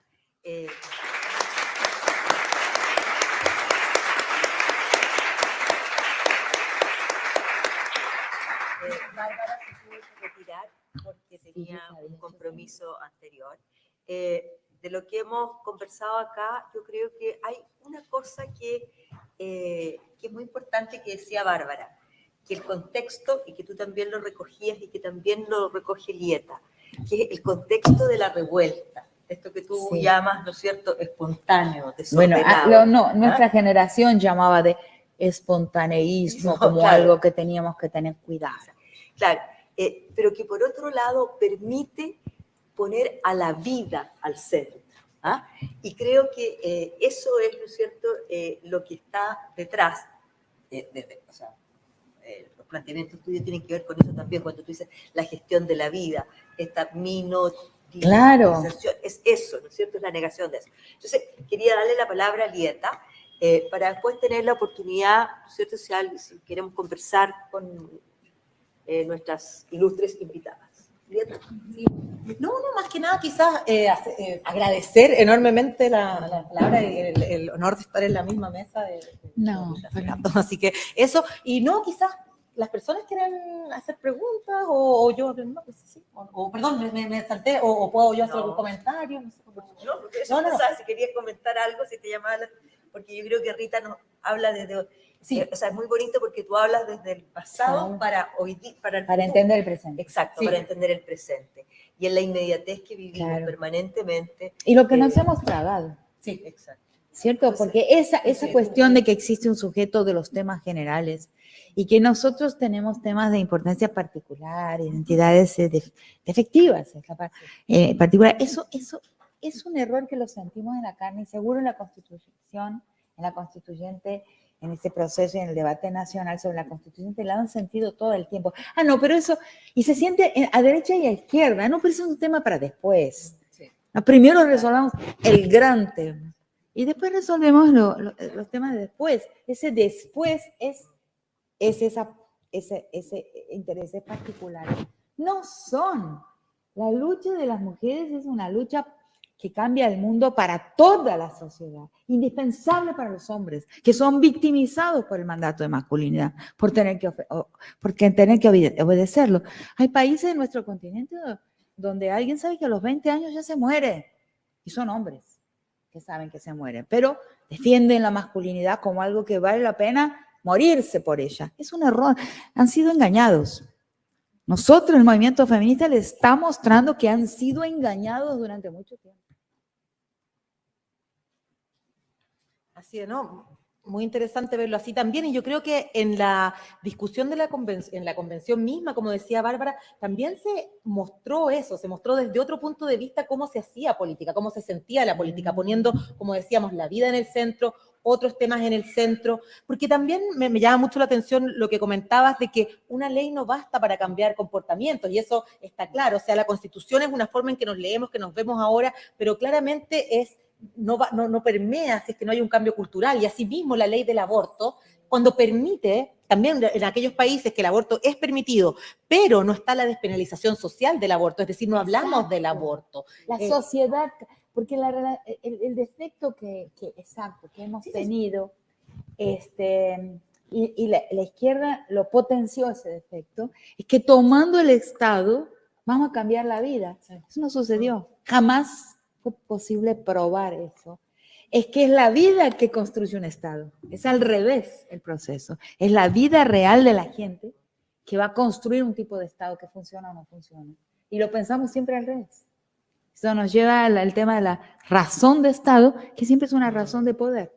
Speaker 2: Bárbara se tuvo que retirar porque tenía un compromiso anterior. De lo que hemos conversado acá, yo creo que hay una cosa que es muy importante que decía Bárbara, que el contexto, y que tú también lo recogías y que también lo recoge Lieta, que es el contexto de la revuelta, esto que tú llamas, ¿no es cierto?, espontáneo, desordenado.
Speaker 5: Bueno, nuestra generación llamaba de espontaneísmo como algo que teníamos que tener cuidado.
Speaker 2: Claro, pero que por otro lado permite poner a la vida al centro. ¿Ah? Y creo que eso es, ¿no es cierto?, lo que está detrás. O sea, los planteamientos tuyos tienen que ver con eso también, cuando tú dices la gestión de la vida, esta
Speaker 5: Claro.
Speaker 2: Es eso, ¿no es cierto?, es la negación de eso. Entonces, quería darle la palabra a Lieta, para después tener la oportunidad, ¿no es cierto?, si queremos conversar con nuestras ilustres invitadas. Lieta.
Speaker 4: Sí. No, más que nada quizás agradecer enormemente la palabra y el honor de estar en la misma mesa. Así que eso, y no, quizás las personas quieren hacer preguntas o yo, no, pues sí, o perdón, me salté, o puedo yo hacer algún comentario. No, sé,
Speaker 2: no, porque eso no. Si querías comentar algo, si te llamaba porque yo creo que Rita nos habla desde... Sí. O sea, es muy bonito porque tú hablas desde el pasado para hoy para
Speaker 5: entender el presente.
Speaker 2: Exacto, para entender el presente. Y en la inmediatez que vivimos permanentemente.
Speaker 5: Y lo que nos hemos tragado.
Speaker 2: Sí, exacto.
Speaker 5: ¿Cierto? Entonces, porque esa cuestión de que existe un sujeto de los temas generales y que nosotros tenemos temas de importancia particular, identidades defectivas, particular, eso es un error que lo sentimos en la carne y seguro en la Constitución, en la Constituyente, en este proceso y en el debate nacional sobre la Constitución, te la han sentido todo el tiempo. No, pero eso, y se siente a derecha y a izquierda, no, pero eso es un tema para después. Sí. No, primero resolvamos el gran tema y después resolvemos los temas de después. Ese después es ese interés particular. No son. La lucha de las mujeres es una lucha que cambia el mundo para toda la sociedad, indispensable para los hombres, que son victimizados por el mandato de masculinidad, por tener que obedecerlo. Hay países en nuestro continente donde alguien sabe que a los 20 años ya se muere, y son hombres que saben que se mueren, pero defienden la masculinidad como algo que vale la pena morirse por ella. Es un error, han sido engañados. Nosotros, el movimiento feminista, les está mostrando que han sido engañados durante mucho tiempo.
Speaker 4: Así es, ¿no? Muy interesante verlo así también, y yo creo que en la discusión de en la convención misma, como decía Bárbara, también se mostró eso, se mostró desde otro punto de vista cómo se hacía política, cómo se sentía la política, poniendo, como decíamos, la vida en el centro, otros temas en el centro, porque también me llama mucho la atención lo que comentabas de que una ley no basta para cambiar comportamientos, y eso está claro, o sea, la Constitución es una forma en que nos leemos, que nos vemos ahora, pero claramente no permea si es que no hay un cambio cultural, y asimismo la ley del aborto, cuando permite, también en aquellos países que el aborto es permitido, pero no está la despenalización social del aborto, es decir, no hablamos del aborto.
Speaker 5: La sociedad, porque el defecto que hemos tenido, y la izquierda lo potenció ese defecto, es que tomando el Estado vamos a cambiar la vida. Eso no sucedió, jamás fue posible probar eso. Es que es la vida que construye un Estado. Es al revés el proceso. Es la vida real de la gente que va a construir un tipo de Estado que funciona o no funciona. Y lo pensamos siempre al revés. Eso nos lleva al tema de la razón de Estado, que siempre es una razón de poder.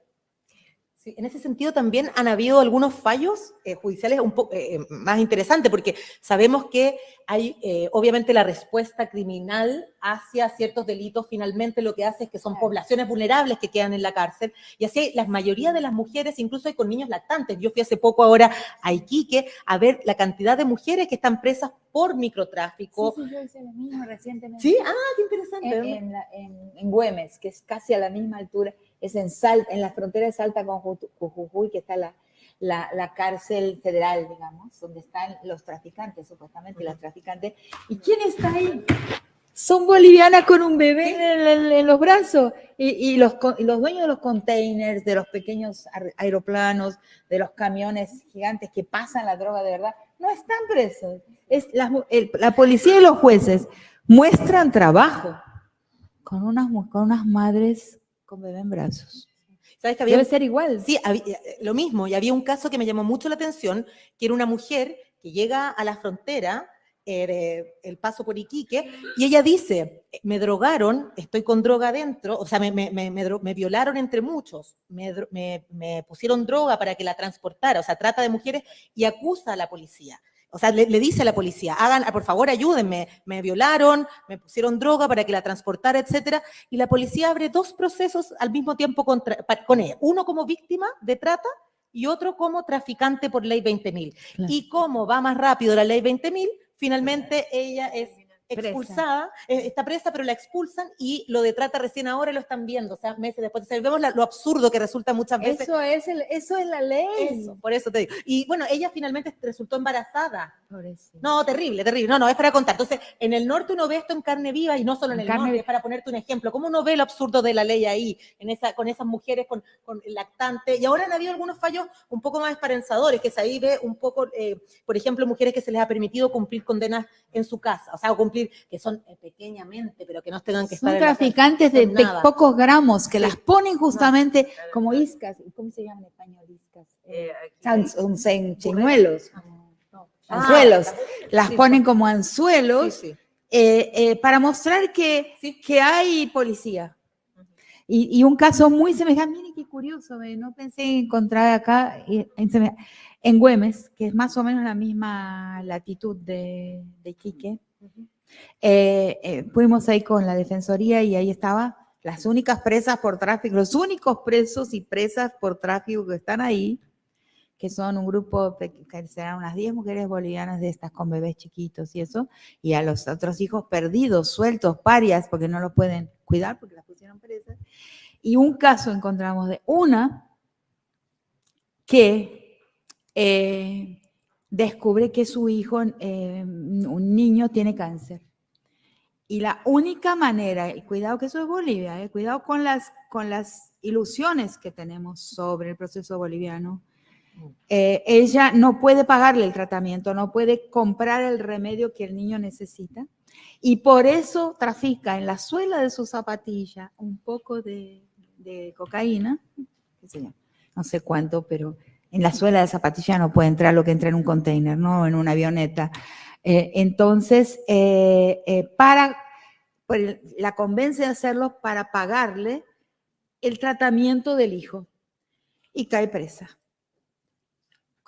Speaker 4: Sí, en ese sentido también han habido algunos fallos judiciales un poco más interesantes, porque sabemos que hay obviamente la respuesta criminal hacia ciertos delitos finalmente lo que hace es que son poblaciones vulnerables que quedan en la cárcel, y así la mayoría de las mujeres, incluso hay con niños lactantes. Yo fui hace poco ahora a Iquique a ver la cantidad de mujeres que están presas por microtráfico.
Speaker 5: Sí, yo hice lo mismo recientemente.
Speaker 4: ¿Sí? Ah, qué interesante.
Speaker 5: En Güemes, que es casi a la misma altura, es en la frontera de Salta con Jujuy, que está la cárcel federal, digamos, donde están los traficantes, supuestamente, las traficantes. ¿Y quién está ahí? Son bolivianas con un bebé en los brazos. Y los dueños de los containers, de los pequeños aeroplanos, de los camiones gigantes que pasan la droga de verdad, no están presos. La policía y los jueces muestran trabajo con unas madres con bebé en brazos.
Speaker 4: ¿Sabes que
Speaker 5: Debe ser igual.
Speaker 4: Sí, lo mismo. Y había un caso que me llamó mucho la atención, que era una mujer que llega a la frontera, el paso por Iquique, y ella dice, me drogaron, estoy con droga adentro, o sea, me violaron entre muchos, me pusieron droga para que la transportara, o sea, trata de mujeres, y acusa a la policía. O sea, le dice a la policía, por favor, ayúdenme, me violaron, me pusieron droga para que la transportara, etcétera. Y la policía abre 2 procesos al mismo tiempo con ella. Uno como víctima de trata y otro como traficante por ley 20.000. Claro. Y como va más rápido la ley 20.000, finalmente ella es expulsada, está presa, pero la expulsan, y lo de trata recién ahora lo están viendo, o sea, meses después. O sea, vemos lo absurdo que resulta muchas veces.
Speaker 5: Eso es la ley.
Speaker 4: Eso, por eso te digo. Y bueno, ella finalmente resultó embarazada.
Speaker 5: Por eso.
Speaker 4: No, terrible, terrible. No, es para contar. Entonces, en el norte uno ve esto en carne viva, y no solo en el norte, es para ponerte un ejemplo. ¿Cómo uno ve lo absurdo de la ley ahí, con esas mujeres con lactantes? Y ahora han habido algunos fallos un poco más esperanzadores, que se ahí ve un poco, por ejemplo, mujeres que se les ha permitido cumplir condenas en su casa, o sea, cumplir, que son pequeñamente, pero que no tengan que estar en la cárcel.
Speaker 5: Son traficantes de pocos gramos, que las ponen justamente como iscas. ¿Cómo se llama en español iscas? Chimuelos. Anzuelos. Las ponen como anzuelos para mostrar que hay policía. Y un caso muy semejante, miren qué curioso, no pensé encontrar acá en Güemes, que es más o menos la misma latitud de Iquique. Fuimos ahí con la Defensoría y ahí estaban las únicas presas por tráfico, los únicos presos y presas por tráfico que están ahí, que son un grupo, que serán unas 10 mujeres bolivianas de estas con bebés chiquitos y eso, y a los otros hijos perdidos, sueltos, parias, porque no los pueden cuidar porque las pusieron presas. Y un caso encontramos de una que descubre que su hijo, un niño, tiene cáncer. Y la única manera, y cuidado que eso es Bolivia, cuidado con las ilusiones que tenemos sobre el proceso boliviano, ella no puede pagarle el tratamiento, no puede comprar el remedio que el niño necesita, y por eso trafica en la suela de su zapatilla un poco de cocaína, qué sé yo, no sé cuánto, pero en la suela de zapatilla no puede entrar lo que entra en un container, no en una avioneta. Entonces, la convence de hacerlo para pagarle el tratamiento del hijo, y cae presa.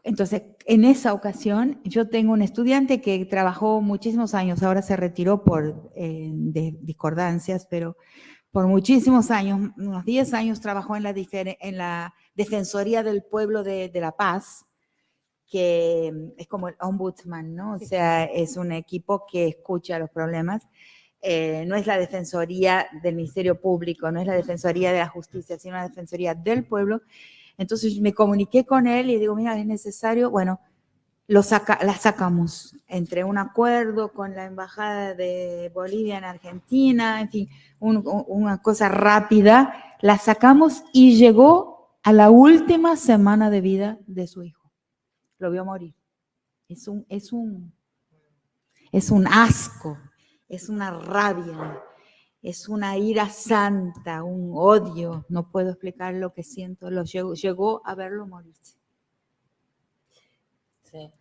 Speaker 5: Entonces, en esa ocasión, yo tengo un estudiante que trabajó muchísimos años, ahora se retiró por discordancias, pero por muchísimos años, unos 10 años, trabajó en la Defensoría del Pueblo de La Paz, que es como el ombudsman, ¿no? O sea, es un equipo que escucha los problemas. No es la Defensoría del Ministerio Público, no es la Defensoría de la Justicia, sino la Defensoría del Pueblo. Entonces me comuniqué con él y digo, mira, es necesario, bueno, la sacamos entre un acuerdo con la Embajada de Bolivia en Argentina, en fin, una cosa rápida, la sacamos y llegó a la última semana de vida de su hijo. Lo vio morir. Es un asco, es una rabia, es una ira santa, un odio, no puedo explicar lo que siento, llegó a verlo morirse.
Speaker 4: Sí.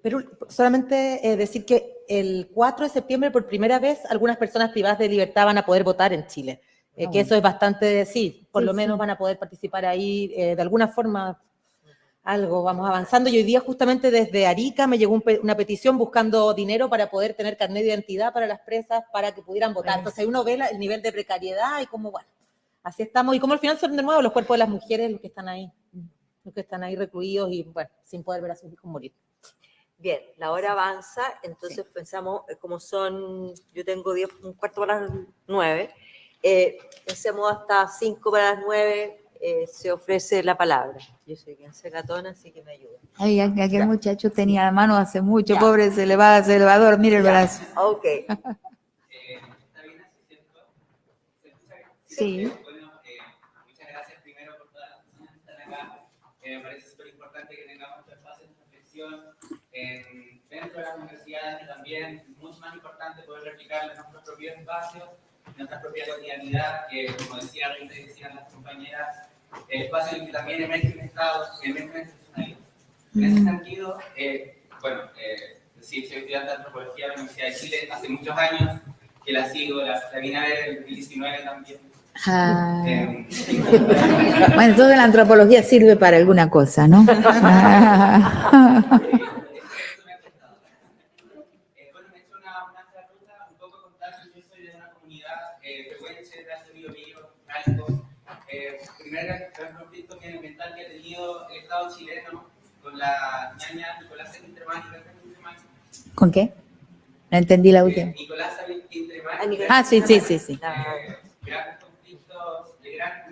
Speaker 4: Pero solamente decir que el 4 de septiembre, por primera vez, algunas personas privadas de libertad van a poder votar en Chile. Que eso es bastante, sí, por lo menos van a poder participar ahí de alguna forma. Algo, vamos avanzando. Y hoy día justamente desde Arica me llegó una petición buscando dinero para poder tener carnet de identidad para las presas, para que pudieran votar. Entonces uno ve el nivel de precariedad y cómo, bueno, así estamos. Y cómo al final son de nuevo los cuerpos de las mujeres los que están ahí recluidos y, bueno, sin poder ver a sus hijos morir.
Speaker 2: Bien, la hora avanza, entonces pensamos, como son, yo tengo 10, un cuarto para las 9, pensemos hasta 5 para las 9, se ofrece la palabra. Yo soy quien se gatona, así que me ayuda.
Speaker 5: Ay, aquel
Speaker 2: Ya.
Speaker 5: muchacho tenía la mano hace mucho,
Speaker 2: Ya.
Speaker 5: pobre, se le va a dormir el
Speaker 2: Ya,
Speaker 5: brazo.
Speaker 2: ok.
Speaker 6: ¿Está bien así, cierto? ¿Se escucha bien?
Speaker 5: Sí.
Speaker 6: Bueno, muchas gracias primero por todas las personas que están acá. Me parece súper importante que tengamos este espacio de reflexión dentro de las universidades y también, mucho más importante, poder replicarlo en nuestros propios espacios, en nuestra propia cotidianidad, que como decía Rita y decían las compañeras, el espacio en el que también emergen estados, emergen institucionalidades. En ese sentido, sí, soy estudiante de antropología de la Universidad de Chile hace muchos años, que la sigo, la vine a ver en el 2019 también.
Speaker 5: Ah. Bueno, entonces la antropología sirve para alguna cosa, ¿no?
Speaker 6: Bueno, me he hecho una ruta un poco contar que yo soy de una comunidad pehuenche, de hace Río Alto. Primer gran conflicto medioambiental que ha tenido el Estado chileno con la ñaña Nicolás Quintremán.
Speaker 5: ¿Con qué? No entendí la última.
Speaker 6: Nicolás Quintremán.
Speaker 5: Ah, sí.
Speaker 6: Grandes conflictos, primer gran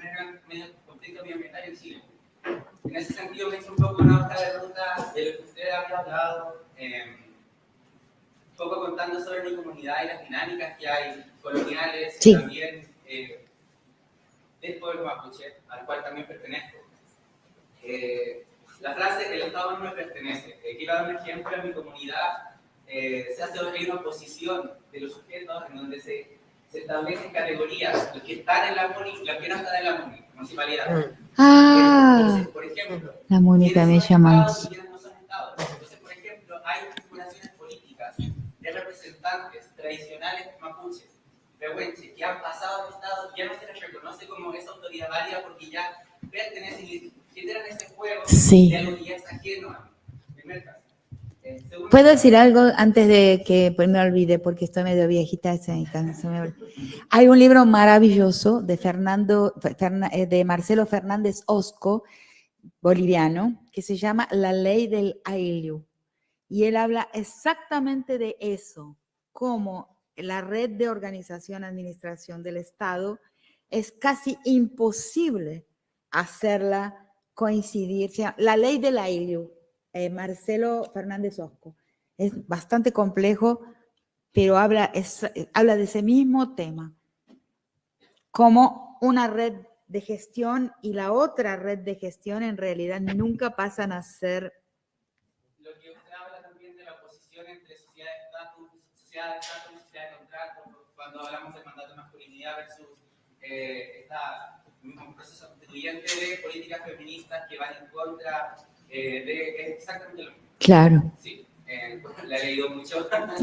Speaker 6: conflicto medioambiental en Chile. En ese sentido, me he hecho un poco una hoja de ruta de lo que usted había hablado, un poco contando sobre mi comunidad y las dinámicas que hay coloniales,
Speaker 5: Sí.
Speaker 6: y también del pueblo mapuche, al cual también pertenezco. La frase "el Estado no me pertenece", quiero dar un ejemplo. En mi comunidad se hace una oposición de los sujetos en donde se establecen categorías, los que están en la MUNI y los que no están en la municipalidad.
Speaker 5: Ah,
Speaker 6: Entonces, por ejemplo,
Speaker 5: la Mónica me
Speaker 6: ¿quiénes son
Speaker 5: llama.
Speaker 6: estados y quiénes no son estados? Entonces, por ejemplo, hay configuraciones políticas de representantes tradicionales mapuches, pehuenches, que han pasado al estado y ya no se les reconoce como esa autoridad válida porque ya pertenecen y generan ese juego
Speaker 5: Sí.
Speaker 6: de algo que ya es ajeno a mí. Primer caso. Segundo
Speaker 5: ¿Puedo
Speaker 6: caso,
Speaker 5: decir algo antes de que pues, me olvide? Porque estoy medio viejita. Hay un libro maravilloso de Marcelo Fernández Osco, boliviano, que se llama La Ley del Ayllu. Y él habla exactamente de eso, cómo la red de organización, administración del Estado es casi imposible hacerla coincidir. La Ley del Ayllu, Marcelo Fernández Osco. Es bastante complejo, pero habla de ese mismo tema, como una red de gestión y la otra red de gestión en realidad nunca pasan a ser.
Speaker 6: lo que usted habla también de la oposición entre sociedad de estatus y sociedad de contrato, cuando hablamos del mandato de masculinidad versus un proceso constituyente de políticas feministas que van en contra de exactamente lo mismo.
Speaker 5: Claro.
Speaker 6: Sí, la he leído mucho.
Speaker 5: Bueno,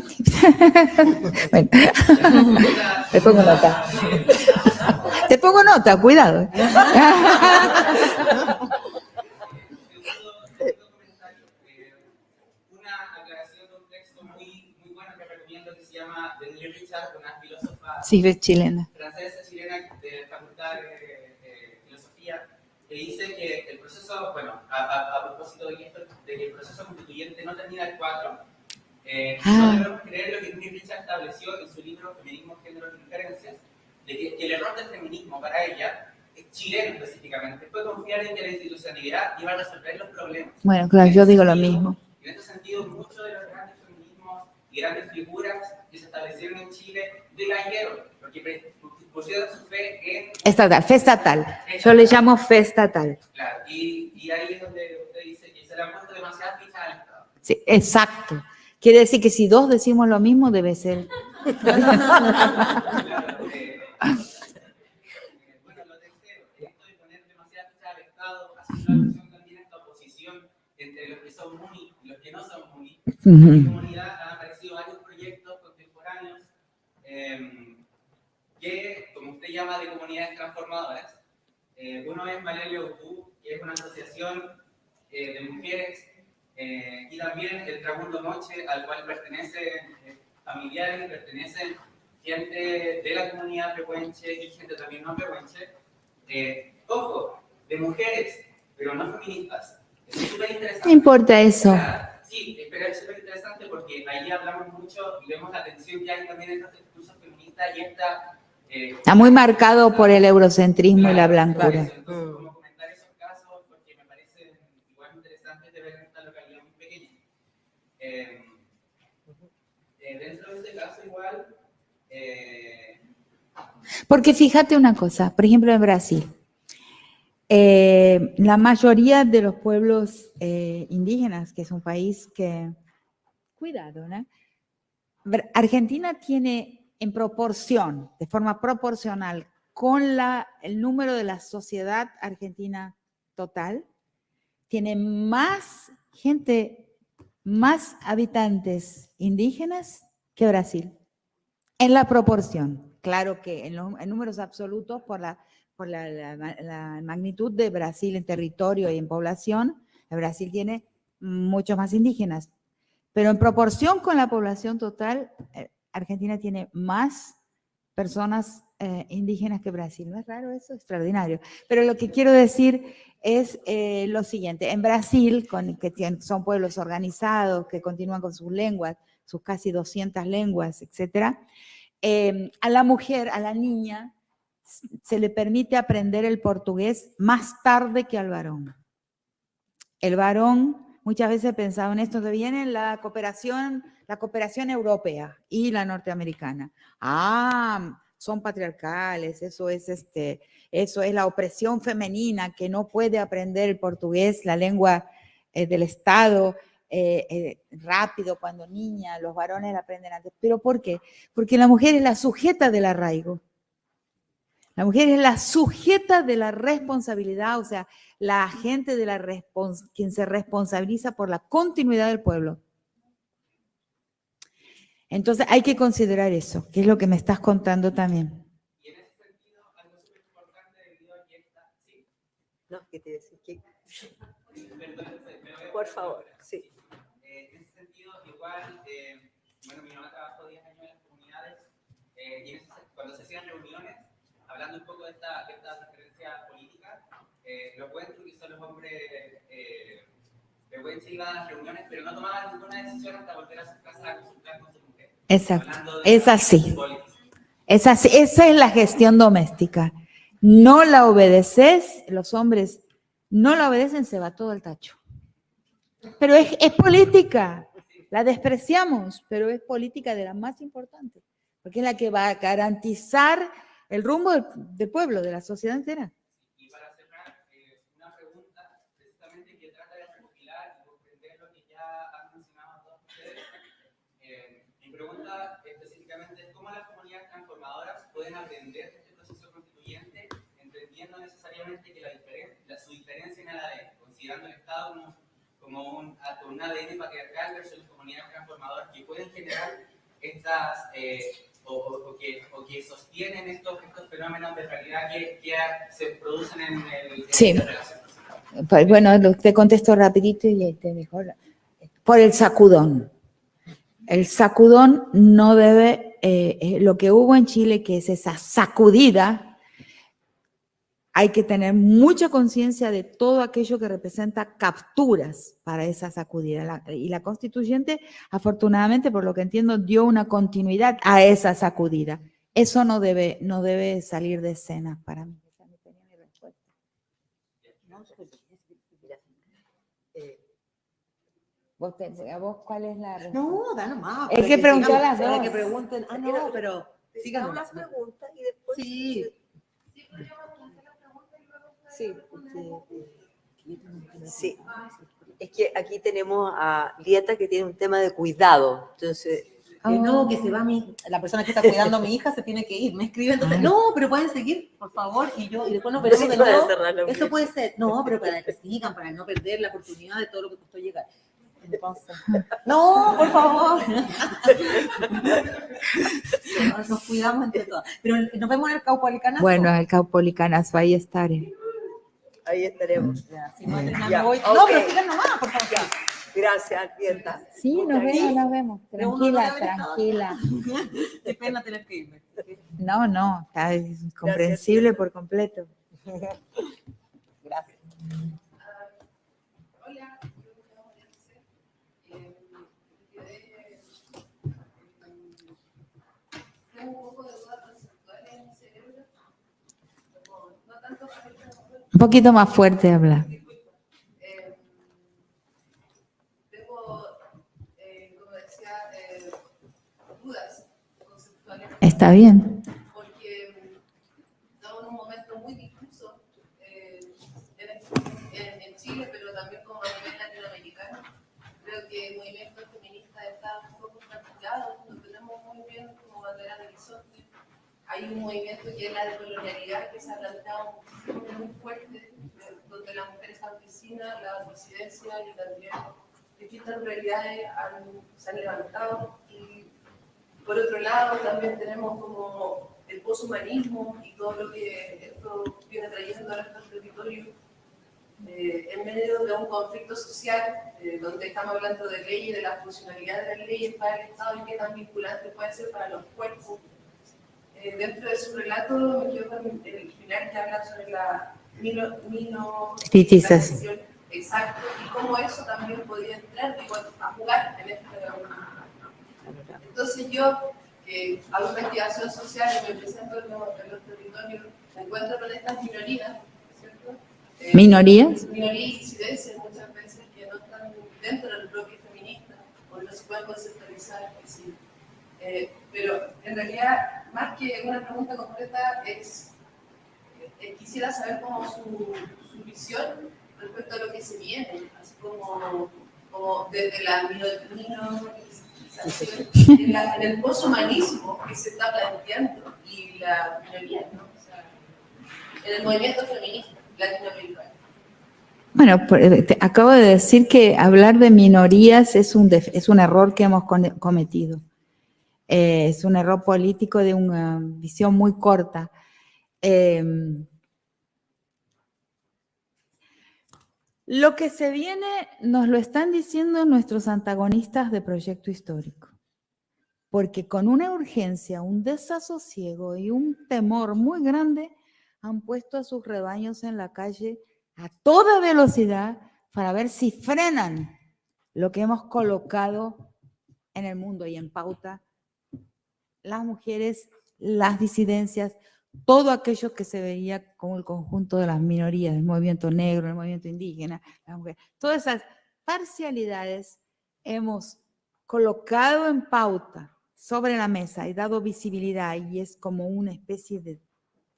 Speaker 5: te pongo nota. Te pongo nota, cuidado.
Speaker 6: Segundo comentario. Una aclaración de un texto muy bueno que recomiendo que se llama de Nelly Richard, una filósofa
Speaker 5: Sí, es chilena.
Speaker 6: francesa chilena de la Facultad de Filosofía, que dice que el proceso, bueno, a propósito de que el proceso constituyente no termina el 4, no debemos creer lo que Nelly Richard estableció en su libro Feminismo, Género y Diferencias, de que el error del feminismo para ella, chileno específicamente, fue confiar en que la institucionalidad iba a resolver los problemas.
Speaker 5: Bueno, claro, yo digo lo mismo.
Speaker 6: En este sentido, muchos de los grandes feminismos y grandes figuras que se establecieron en Chile decayeron, porque pusieron su fe en...
Speaker 5: Estatal, fe estatal. Yo le llamo fe estatal.
Speaker 6: Claro, y ahí es donde usted dice que se le han puesto demasiadas fichas al Estado.
Speaker 5: Sí, exacto. Quiere decir que si dos decimos lo mismo, debe ser.
Speaker 6: Claro, bueno, lo tercero, esto de poner demasiadas fichas al Estado hace una alusión también a esta oposición entre los que son MUNI y los que no son MUNI,
Speaker 5: Ujú.
Speaker 6: En mi comunidad han aparecido varios proyectos contemporáneos que, como usted llama, de comunidades transformadoras. Uno es Valeria Utú, que es una asociación de mujeres, y también el Trabundo Moche, al cual pertenecen familiares, pertenecen gente de la comunidad pehuenche y gente también no pehuenche. Ojo, de mujeres, pero no feministas. Es súper interesante.
Speaker 5: No importa eso.
Speaker 6: Sí, pero es súper interesante porque ahí hablamos mucho y vemos la tensión que hay también en estos discursos feministas y esta...
Speaker 5: Está muy marcado por el eurocentrismo y la blancura.
Speaker 6: Entonces, como comentar esos casos, porque me parece igual interesante de ver en esta localidad muy pequeña. Dentro de ese caso igual...
Speaker 5: Porque fíjate una cosa, por ejemplo en Brasil, la mayoría de los pueblos indígenas, que es un país que, cuidado, ¿no? Argentina tiene en proporción, de forma proporcional, con el número de la sociedad argentina total, tiene más gente, más habitantes indígenas que Brasil, en la proporción. Claro que en números absolutos, por la magnitud de Brasil en territorio y en población, Brasil tiene muchos más indígenas. Pero en proporción con la población total, Argentina tiene más personas indígenas que Brasil. ¿No es raro eso? Extraordinario. Pero lo que quiero decir es lo siguiente. En Brasil, son pueblos organizados, que continúan con sus lenguas, sus casi 200 lenguas, etcétera, a la mujer, a la niña, se le permite aprender el portugués más tarde que al varón. El varón, muchas veces pensaba en esto, de viene la cooperación europea y la norteamericana. Son patriarcales, eso es la opresión femenina, que no puede aprender el portugués, la lengua del Estado, rápido cuando niña, los varones la aprenden antes. ¿Pero por qué? Porque la mujer es la sujeta del arraigo. La mujer es la sujeta de la responsabilidad, o sea, la agente de quien se responsabiliza por la continuidad del pueblo. Entonces hay que considerar eso, que es lo que me estás contando también.
Speaker 6: Y en ese sentido, algo súper importante debido a que esta... ¿Sí?
Speaker 2: No, ¿qué te decía?
Speaker 6: Perdón,
Speaker 2: Por favor, sí.
Speaker 6: En ese sentido, igual, bueno, mi mamá trabajó 10 años en las comunidades y cuando se hacían reuniones, hablando un poco de esta diferencia política, los buenches, que son los hombres de buenche, iban a las reuniones, pero no tomaban ninguna decisión hasta volver a su casa a consultar con su mujer.
Speaker 5: Exacto, es así. Es así, esa es la gestión doméstica. No la obedeces, los hombres no la obedecen, se va todo al tacho. Pero es política, la despreciamos, pero es política de la más importante, porque es la que va a garantizar el rumbo del pueblo, de la sociedad entera.
Speaker 6: Y para cerrar, una pregunta precisamente que trata de recopilar y comprender lo que ya han mencionado todos ustedes. Mi pregunta específicamente es cómo las comunidades transformadoras pueden aprender de este proceso constituyente, entendiendo necesariamente que su diferencia en el ADN, considerando el Estado como un ADN patriarcal versus las comunidades transformadoras que pueden generar estas, o que sostienen estos fenómenos de realidad que se producen en el
Speaker 5: Sí. Pues bueno, te contesto rapidito y te dejo. Por el sacudón. El sacudón no debe, lo que hubo en Chile, que es esa sacudida, hay que tener mucha conciencia de todo aquello que representa capturas para esa sacudida. Y la constituyente, afortunadamente, por lo que entiendo, dio una continuidad a esa sacudida. Eso no debe salir de escena para mí. ¿Vos cuál es la respuesta?
Speaker 4: No, da nomás.
Speaker 5: Es que preguntó a las dos.
Speaker 4: Que pregunten. No, pero sigan
Speaker 2: Una pregunta y después...
Speaker 4: Sí.
Speaker 2: Sí, sí. Es que aquí tenemos a Lieta que tiene un tema de cuidado. Entonces,
Speaker 4: No, que se va la persona que está cuidando a mi hija se tiene que ir. Me escribe entonces, no, pero pueden seguir, por favor. Y después nos veremos de nuevo. Eso puede ser. No, pero para que sigan, para no perder la oportunidad de todo lo que costó llegar. Entonces, no, por favor. Nos cuidamos entre todas. Pero nos vemos en el Caupolicanazo.
Speaker 5: Bueno, el Caupolicanazo, ahí estaré.
Speaker 2: Ahí estaremos.
Speaker 4: Ya, si no, Andrea,
Speaker 2: Ya,
Speaker 4: me voy.
Speaker 2: ok.
Speaker 4: No, pero sigan nomás, por favor.
Speaker 2: Ya. Gracias, Nieta.
Speaker 5: Sí, nos vemos.
Speaker 4: Pero uno no
Speaker 5: Tranquila,
Speaker 4: debe haber estado
Speaker 5: tranquila.
Speaker 4: Qué pena tener que irme.
Speaker 5: No, está comprensible por completo.
Speaker 4: Gracias.
Speaker 7: Hola, yo me llamo María tengo un poco de dudas conceptuales en mi cerebro, no tanto para el
Speaker 5: Un poquito más fuerte habla.
Speaker 7: tengo, como decía, dudas conceptuales.
Speaker 5: Está bien.
Speaker 7: Porque estamos en un momento muy difuso en Chile, pero también como a nivel latinoamericano. Creo que el movimiento feminista está un poco fracturado, no tenemos muy bien como bandera de horizonte. Hay un movimiento que es la decolonialidad, que se ha planteado muchísimo, muy fuerte, donde las mujeres campesinas, la disidencia y también distintas realidades se han levantado. Y por otro lado, también tenemos como el poshumanismo y todo lo que esto viene trayendo a nuestro territorio en medio de un conflicto social donde estamos hablando de leyes, de la funcionalidad de las leyes para el Estado y qué tan vinculante puede ser para los cuerpos. Dentro de su relato me quedo con el final que habla sobre la
Speaker 5: Critización.
Speaker 7: Exacto, y cómo eso también podía entrar a jugar en este. Entonces yo hago investigación social y me presento en los territorios, me encuentro con estas minorías, ¿cierto?
Speaker 5: ¿Minorías?
Speaker 7: Minorías y disidencias muchas veces que no están dentro del bloque feminista o no se pueden conceptualizar. Sí. Pero en realidad, más que una pregunta concreta, quisiera saber cómo su visión respecto a lo que se viene, así como desde la minorización, en el poshumanismo que se está planteando y la minoría, ¿no? O sea, en el movimiento feminista latinoamericano.
Speaker 5: Bueno, acabo de decir que hablar de minorías es un error que hemos cometido. Es un error político de una visión muy corta. Lo que se viene nos lo están diciendo nuestros antagonistas de Proyecto Histórico, porque con una urgencia, un desasosiego y un temor muy grande han puesto a sus rebaños en la calle a toda velocidad para ver si frenan lo que hemos colocado en el mundo y en pauta, las mujeres, las disidencias, todo aquello que se veía como el conjunto de las minorías, el movimiento negro, el movimiento indígena, las mujeres. Todas esas parcialidades hemos colocado en pauta sobre la mesa y dado visibilidad, y es como una especie de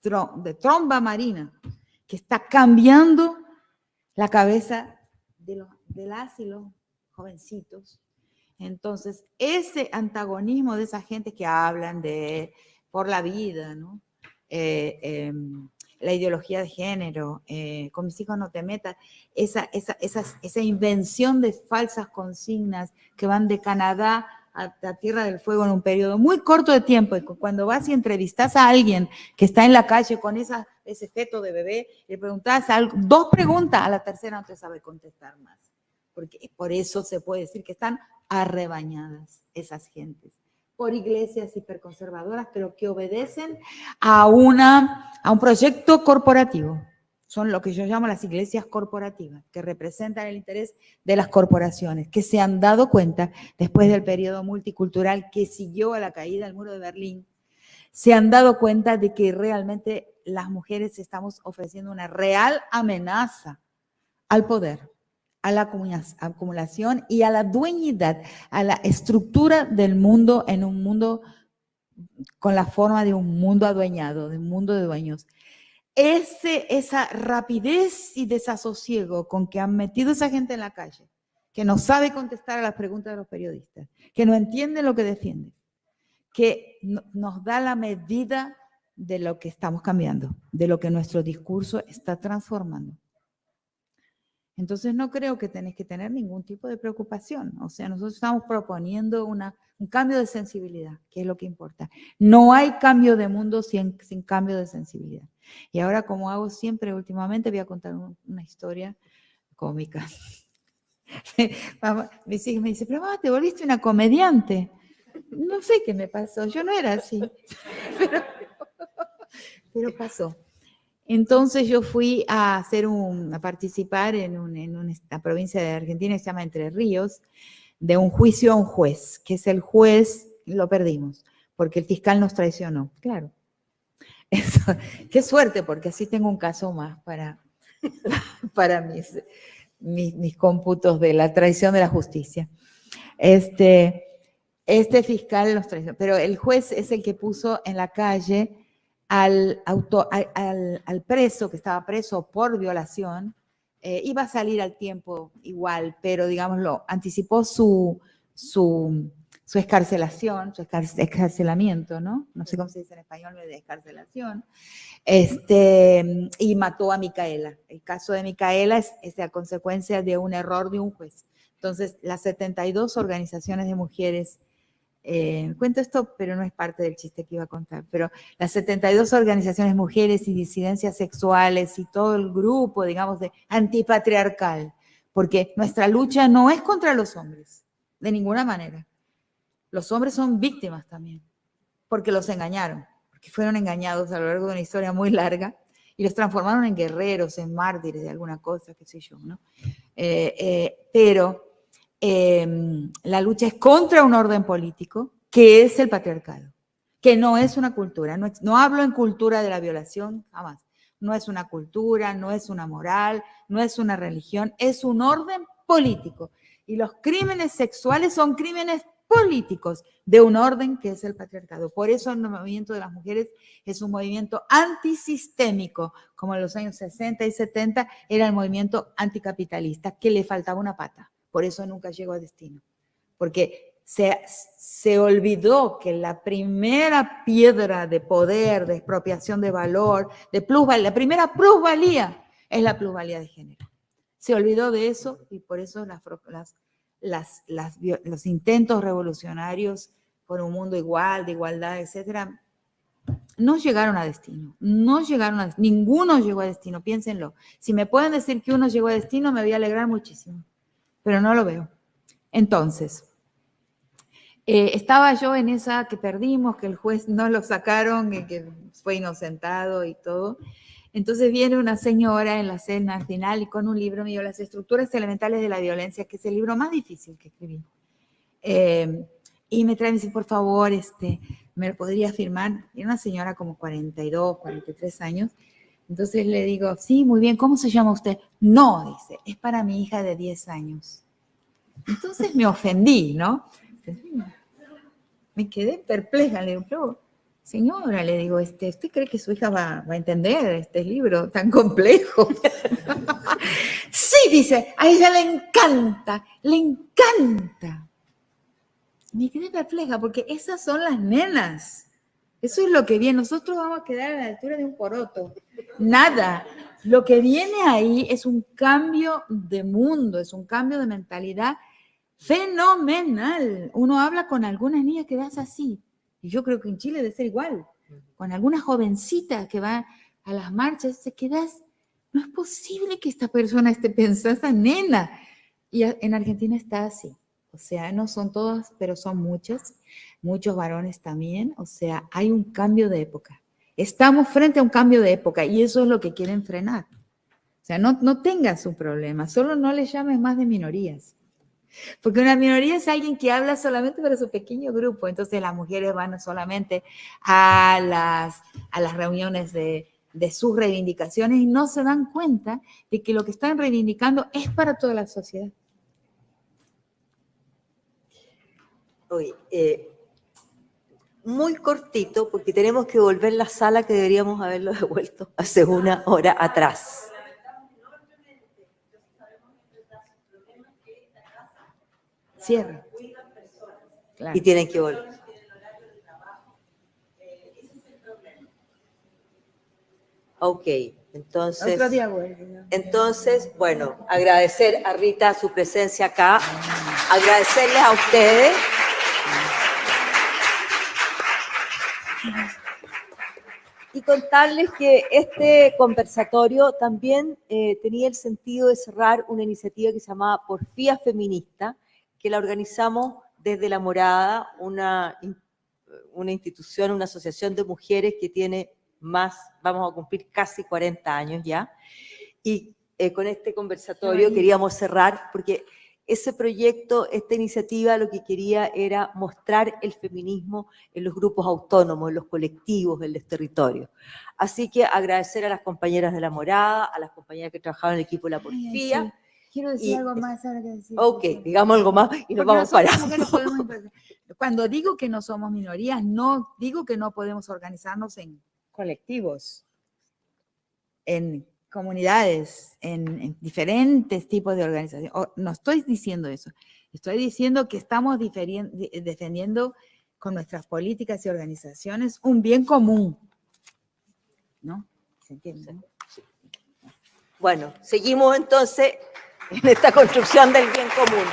Speaker 5: tromba marina que está cambiando la cabeza de las y los jovencitos. Entonces, ese antagonismo de esa gente que hablan de por la vida, ¿no? La ideología de género, con mis hijos no te metas, esa invención de falsas consignas que van de Canadá a la Tierra del Fuego en un periodo muy corto de tiempo, y cuando vas y entrevistas a alguien que está en la calle con ese feto de bebé, le preguntas dos preguntas, a la tercera no te sabe contestar más. Porque por eso se puede decir que están arrebañadas esas gentes por iglesias hiperconservadoras, pero que obedecen a un proyecto corporativo. Son lo que yo llamo las iglesias corporativas, que representan el interés de las corporaciones, que se han dado cuenta, después del periodo multicultural que siguió a la caída del muro de Berlín, se han dado cuenta de que realmente las mujeres estamos ofreciendo una real amenaza al poder, a la acumulación y a la dueñidad, a la estructura del mundo en un mundo con la forma de un mundo adueñado, de un mundo de dueños. Esa rapidez y desasosiego con que han metido esa gente en la calle, que no sabe contestar a las preguntas de los periodistas, que no entiende lo que defiende, que nos da la medida de lo que estamos cambiando, de lo que nuestro discurso está transformando. Entonces no creo que tenés que tener ningún tipo de preocupación. O sea, nosotros estamos proponiendo un cambio de sensibilidad, que es lo que importa. No hay cambio de mundo sin cambio de sensibilidad. Y ahora, como hago siempre últimamente, voy a contar una historia cómica. Mis hijos me dicen, pero mamá, te volviste una comediante. No sé qué me pasó, yo no era así. Pero pasó. Entonces yo fui a participar en una provincia de Argentina que se llama Entre Ríos, de un juicio a un juez, que es el juez, lo perdimos, porque el fiscal nos traicionó. Claro. Eso, qué suerte, porque así tengo un caso más para mis cómputos de la traición de la justicia. Este fiscal nos traicionó, pero el juez es el que puso en la calle al preso, que estaba preso por violación. Iba a salir al tiempo igual, pero digámoslo, anticipó su escarcelación, su escarcelamiento, ¿no? No sé cómo se dice en español, de escarcelación. Y mató a Micaela. El caso de Micaela es a consecuencia de un error de un juez. Entonces, las 72 organizaciones de mujeres, cuento esto, pero no es parte del chiste que iba a contar, pero las 72 organizaciones mujeres y disidencias sexuales y todo el grupo, digamos, de antipatriarcal, porque nuestra lucha no es contra los hombres, de ninguna manera. Los hombres son víctimas también, porque los engañaron, porque fueron engañados a lo largo de una historia muy larga y los transformaron en guerreros, en mártires de alguna cosa, qué sé yo, ¿no? Pero la lucha es contra un orden político que es el patriarcado, que no es una cultura. No hablo en cultura de la violación, jamás. No es una cultura, no es una moral, no es una religión, es un orden político. Y los crímenes sexuales son crímenes políticos de un orden que es el patriarcado. Por eso el movimiento de las mujeres es un movimiento antisistémico, como en los años 60 y 70 era el movimiento anticapitalista, que le faltaba una pata. Por eso nunca llegó a destino. Porque se olvidó que la primera piedra de poder, de expropiación de valor, de plusvalía, la primera plusvalía es la plusvalía de género. Se olvidó de eso y por eso los intentos revolucionarios por un mundo igual, de igualdad, etcétera, no llegaron a destino. Ninguno llegó a destino, piénsenlo. Si me pueden decir que uno llegó a destino, me voy a alegrar muchísimo. Pero no lo veo. Entonces, estaba yo en esa que perdimos, que el juez no lo sacaron, que fue inocentado y todo. Entonces viene una señora en la cena al final y con un libro mío, Las estructuras elementales de la violencia, que es el libro más difícil que escribí. Y me trae y me dice, por favor, ¿me lo podría firmar? Y una señora como 42, 43 años. Entonces le digo, sí, muy bien, ¿cómo se llama usted? No, dice, es para mi hija de 10 años. Entonces me ofendí, ¿no? Me quedé perpleja, le digo, pero señora, le digo, ¿usted cree que su hija va a entender este libro tan complejo? Sí, dice, a ella le encanta, le encanta. Me quedé perpleja porque esas son las nenas. Eso es lo que viene. Nosotros vamos a quedar a la altura de un poroto. Nada. Lo que viene ahí es un cambio de mundo, es un cambio de mentalidad fenomenal. Uno habla con algunas niñas que das así. Y yo creo que en Chile debe ser igual. Con alguna jovencita que va a las marchas, te quedas, no es posible que esta persona esté pensando, esa nena. Y en Argentina está así. O sea, no son todas, pero son muchas, muchos varones también. O sea, hay un cambio de época. Estamos frente a un cambio de época y eso es lo que quieren frenar. O sea, no tengas un problema, solo no les llames más de minorías. Porque una minoría es alguien que habla solamente para su pequeño grupo. Entonces las mujeres van solamente a las reuniones de sus reivindicaciones y no se dan cuenta de que lo que están reivindicando es para toda la sociedad.
Speaker 2: Oye, muy cortito, porque tenemos que volver la sala que deberíamos haberlo devuelto hace una hora atrás.
Speaker 5: Cierra. Claro.
Speaker 2: Y tienen que volver. Ok, Entonces,
Speaker 5: Otro día vuelve.
Speaker 2: entonces, bueno, agradecer a Rita su presencia acá, agradecerles a ustedes. Y contarles que este conversatorio también tenía el sentido de cerrar una iniciativa que se llamaba Porfía Feminista, que la organizamos desde La Morada, una institución, una asociación de mujeres que tiene vamos a cumplir casi 40 años ya. Y con este conversatorio queríamos cerrar, porque ese proyecto, esta iniciativa, lo que quería era mostrar el feminismo en los grupos autónomos, en los colectivos, en los territorios. Así que agradecer a las compañeras de La Morada, a las compañeras que trabajaban en el equipo de la Porfía.
Speaker 5: Sí. Quiero decir algo más ahora que decir.
Speaker 2: Ok, digamos algo más y nos vamos
Speaker 5: Porque
Speaker 2: parando.
Speaker 5: nosotras mujeres podemos, cuando digo que no somos minorías, no digo que no podemos organizarnos en colectivos, en comunidades, en diferentes tipos de organización. No estoy diciendo eso. Estoy diciendo que estamos defendiendo con nuestras políticas y organizaciones un bien común. ¿No? ¿Se entiende? ¿No?
Speaker 2: Bueno, seguimos entonces en esta construcción del bien común.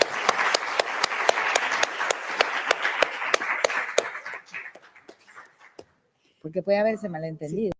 Speaker 5: Porque puede haberse malentendido.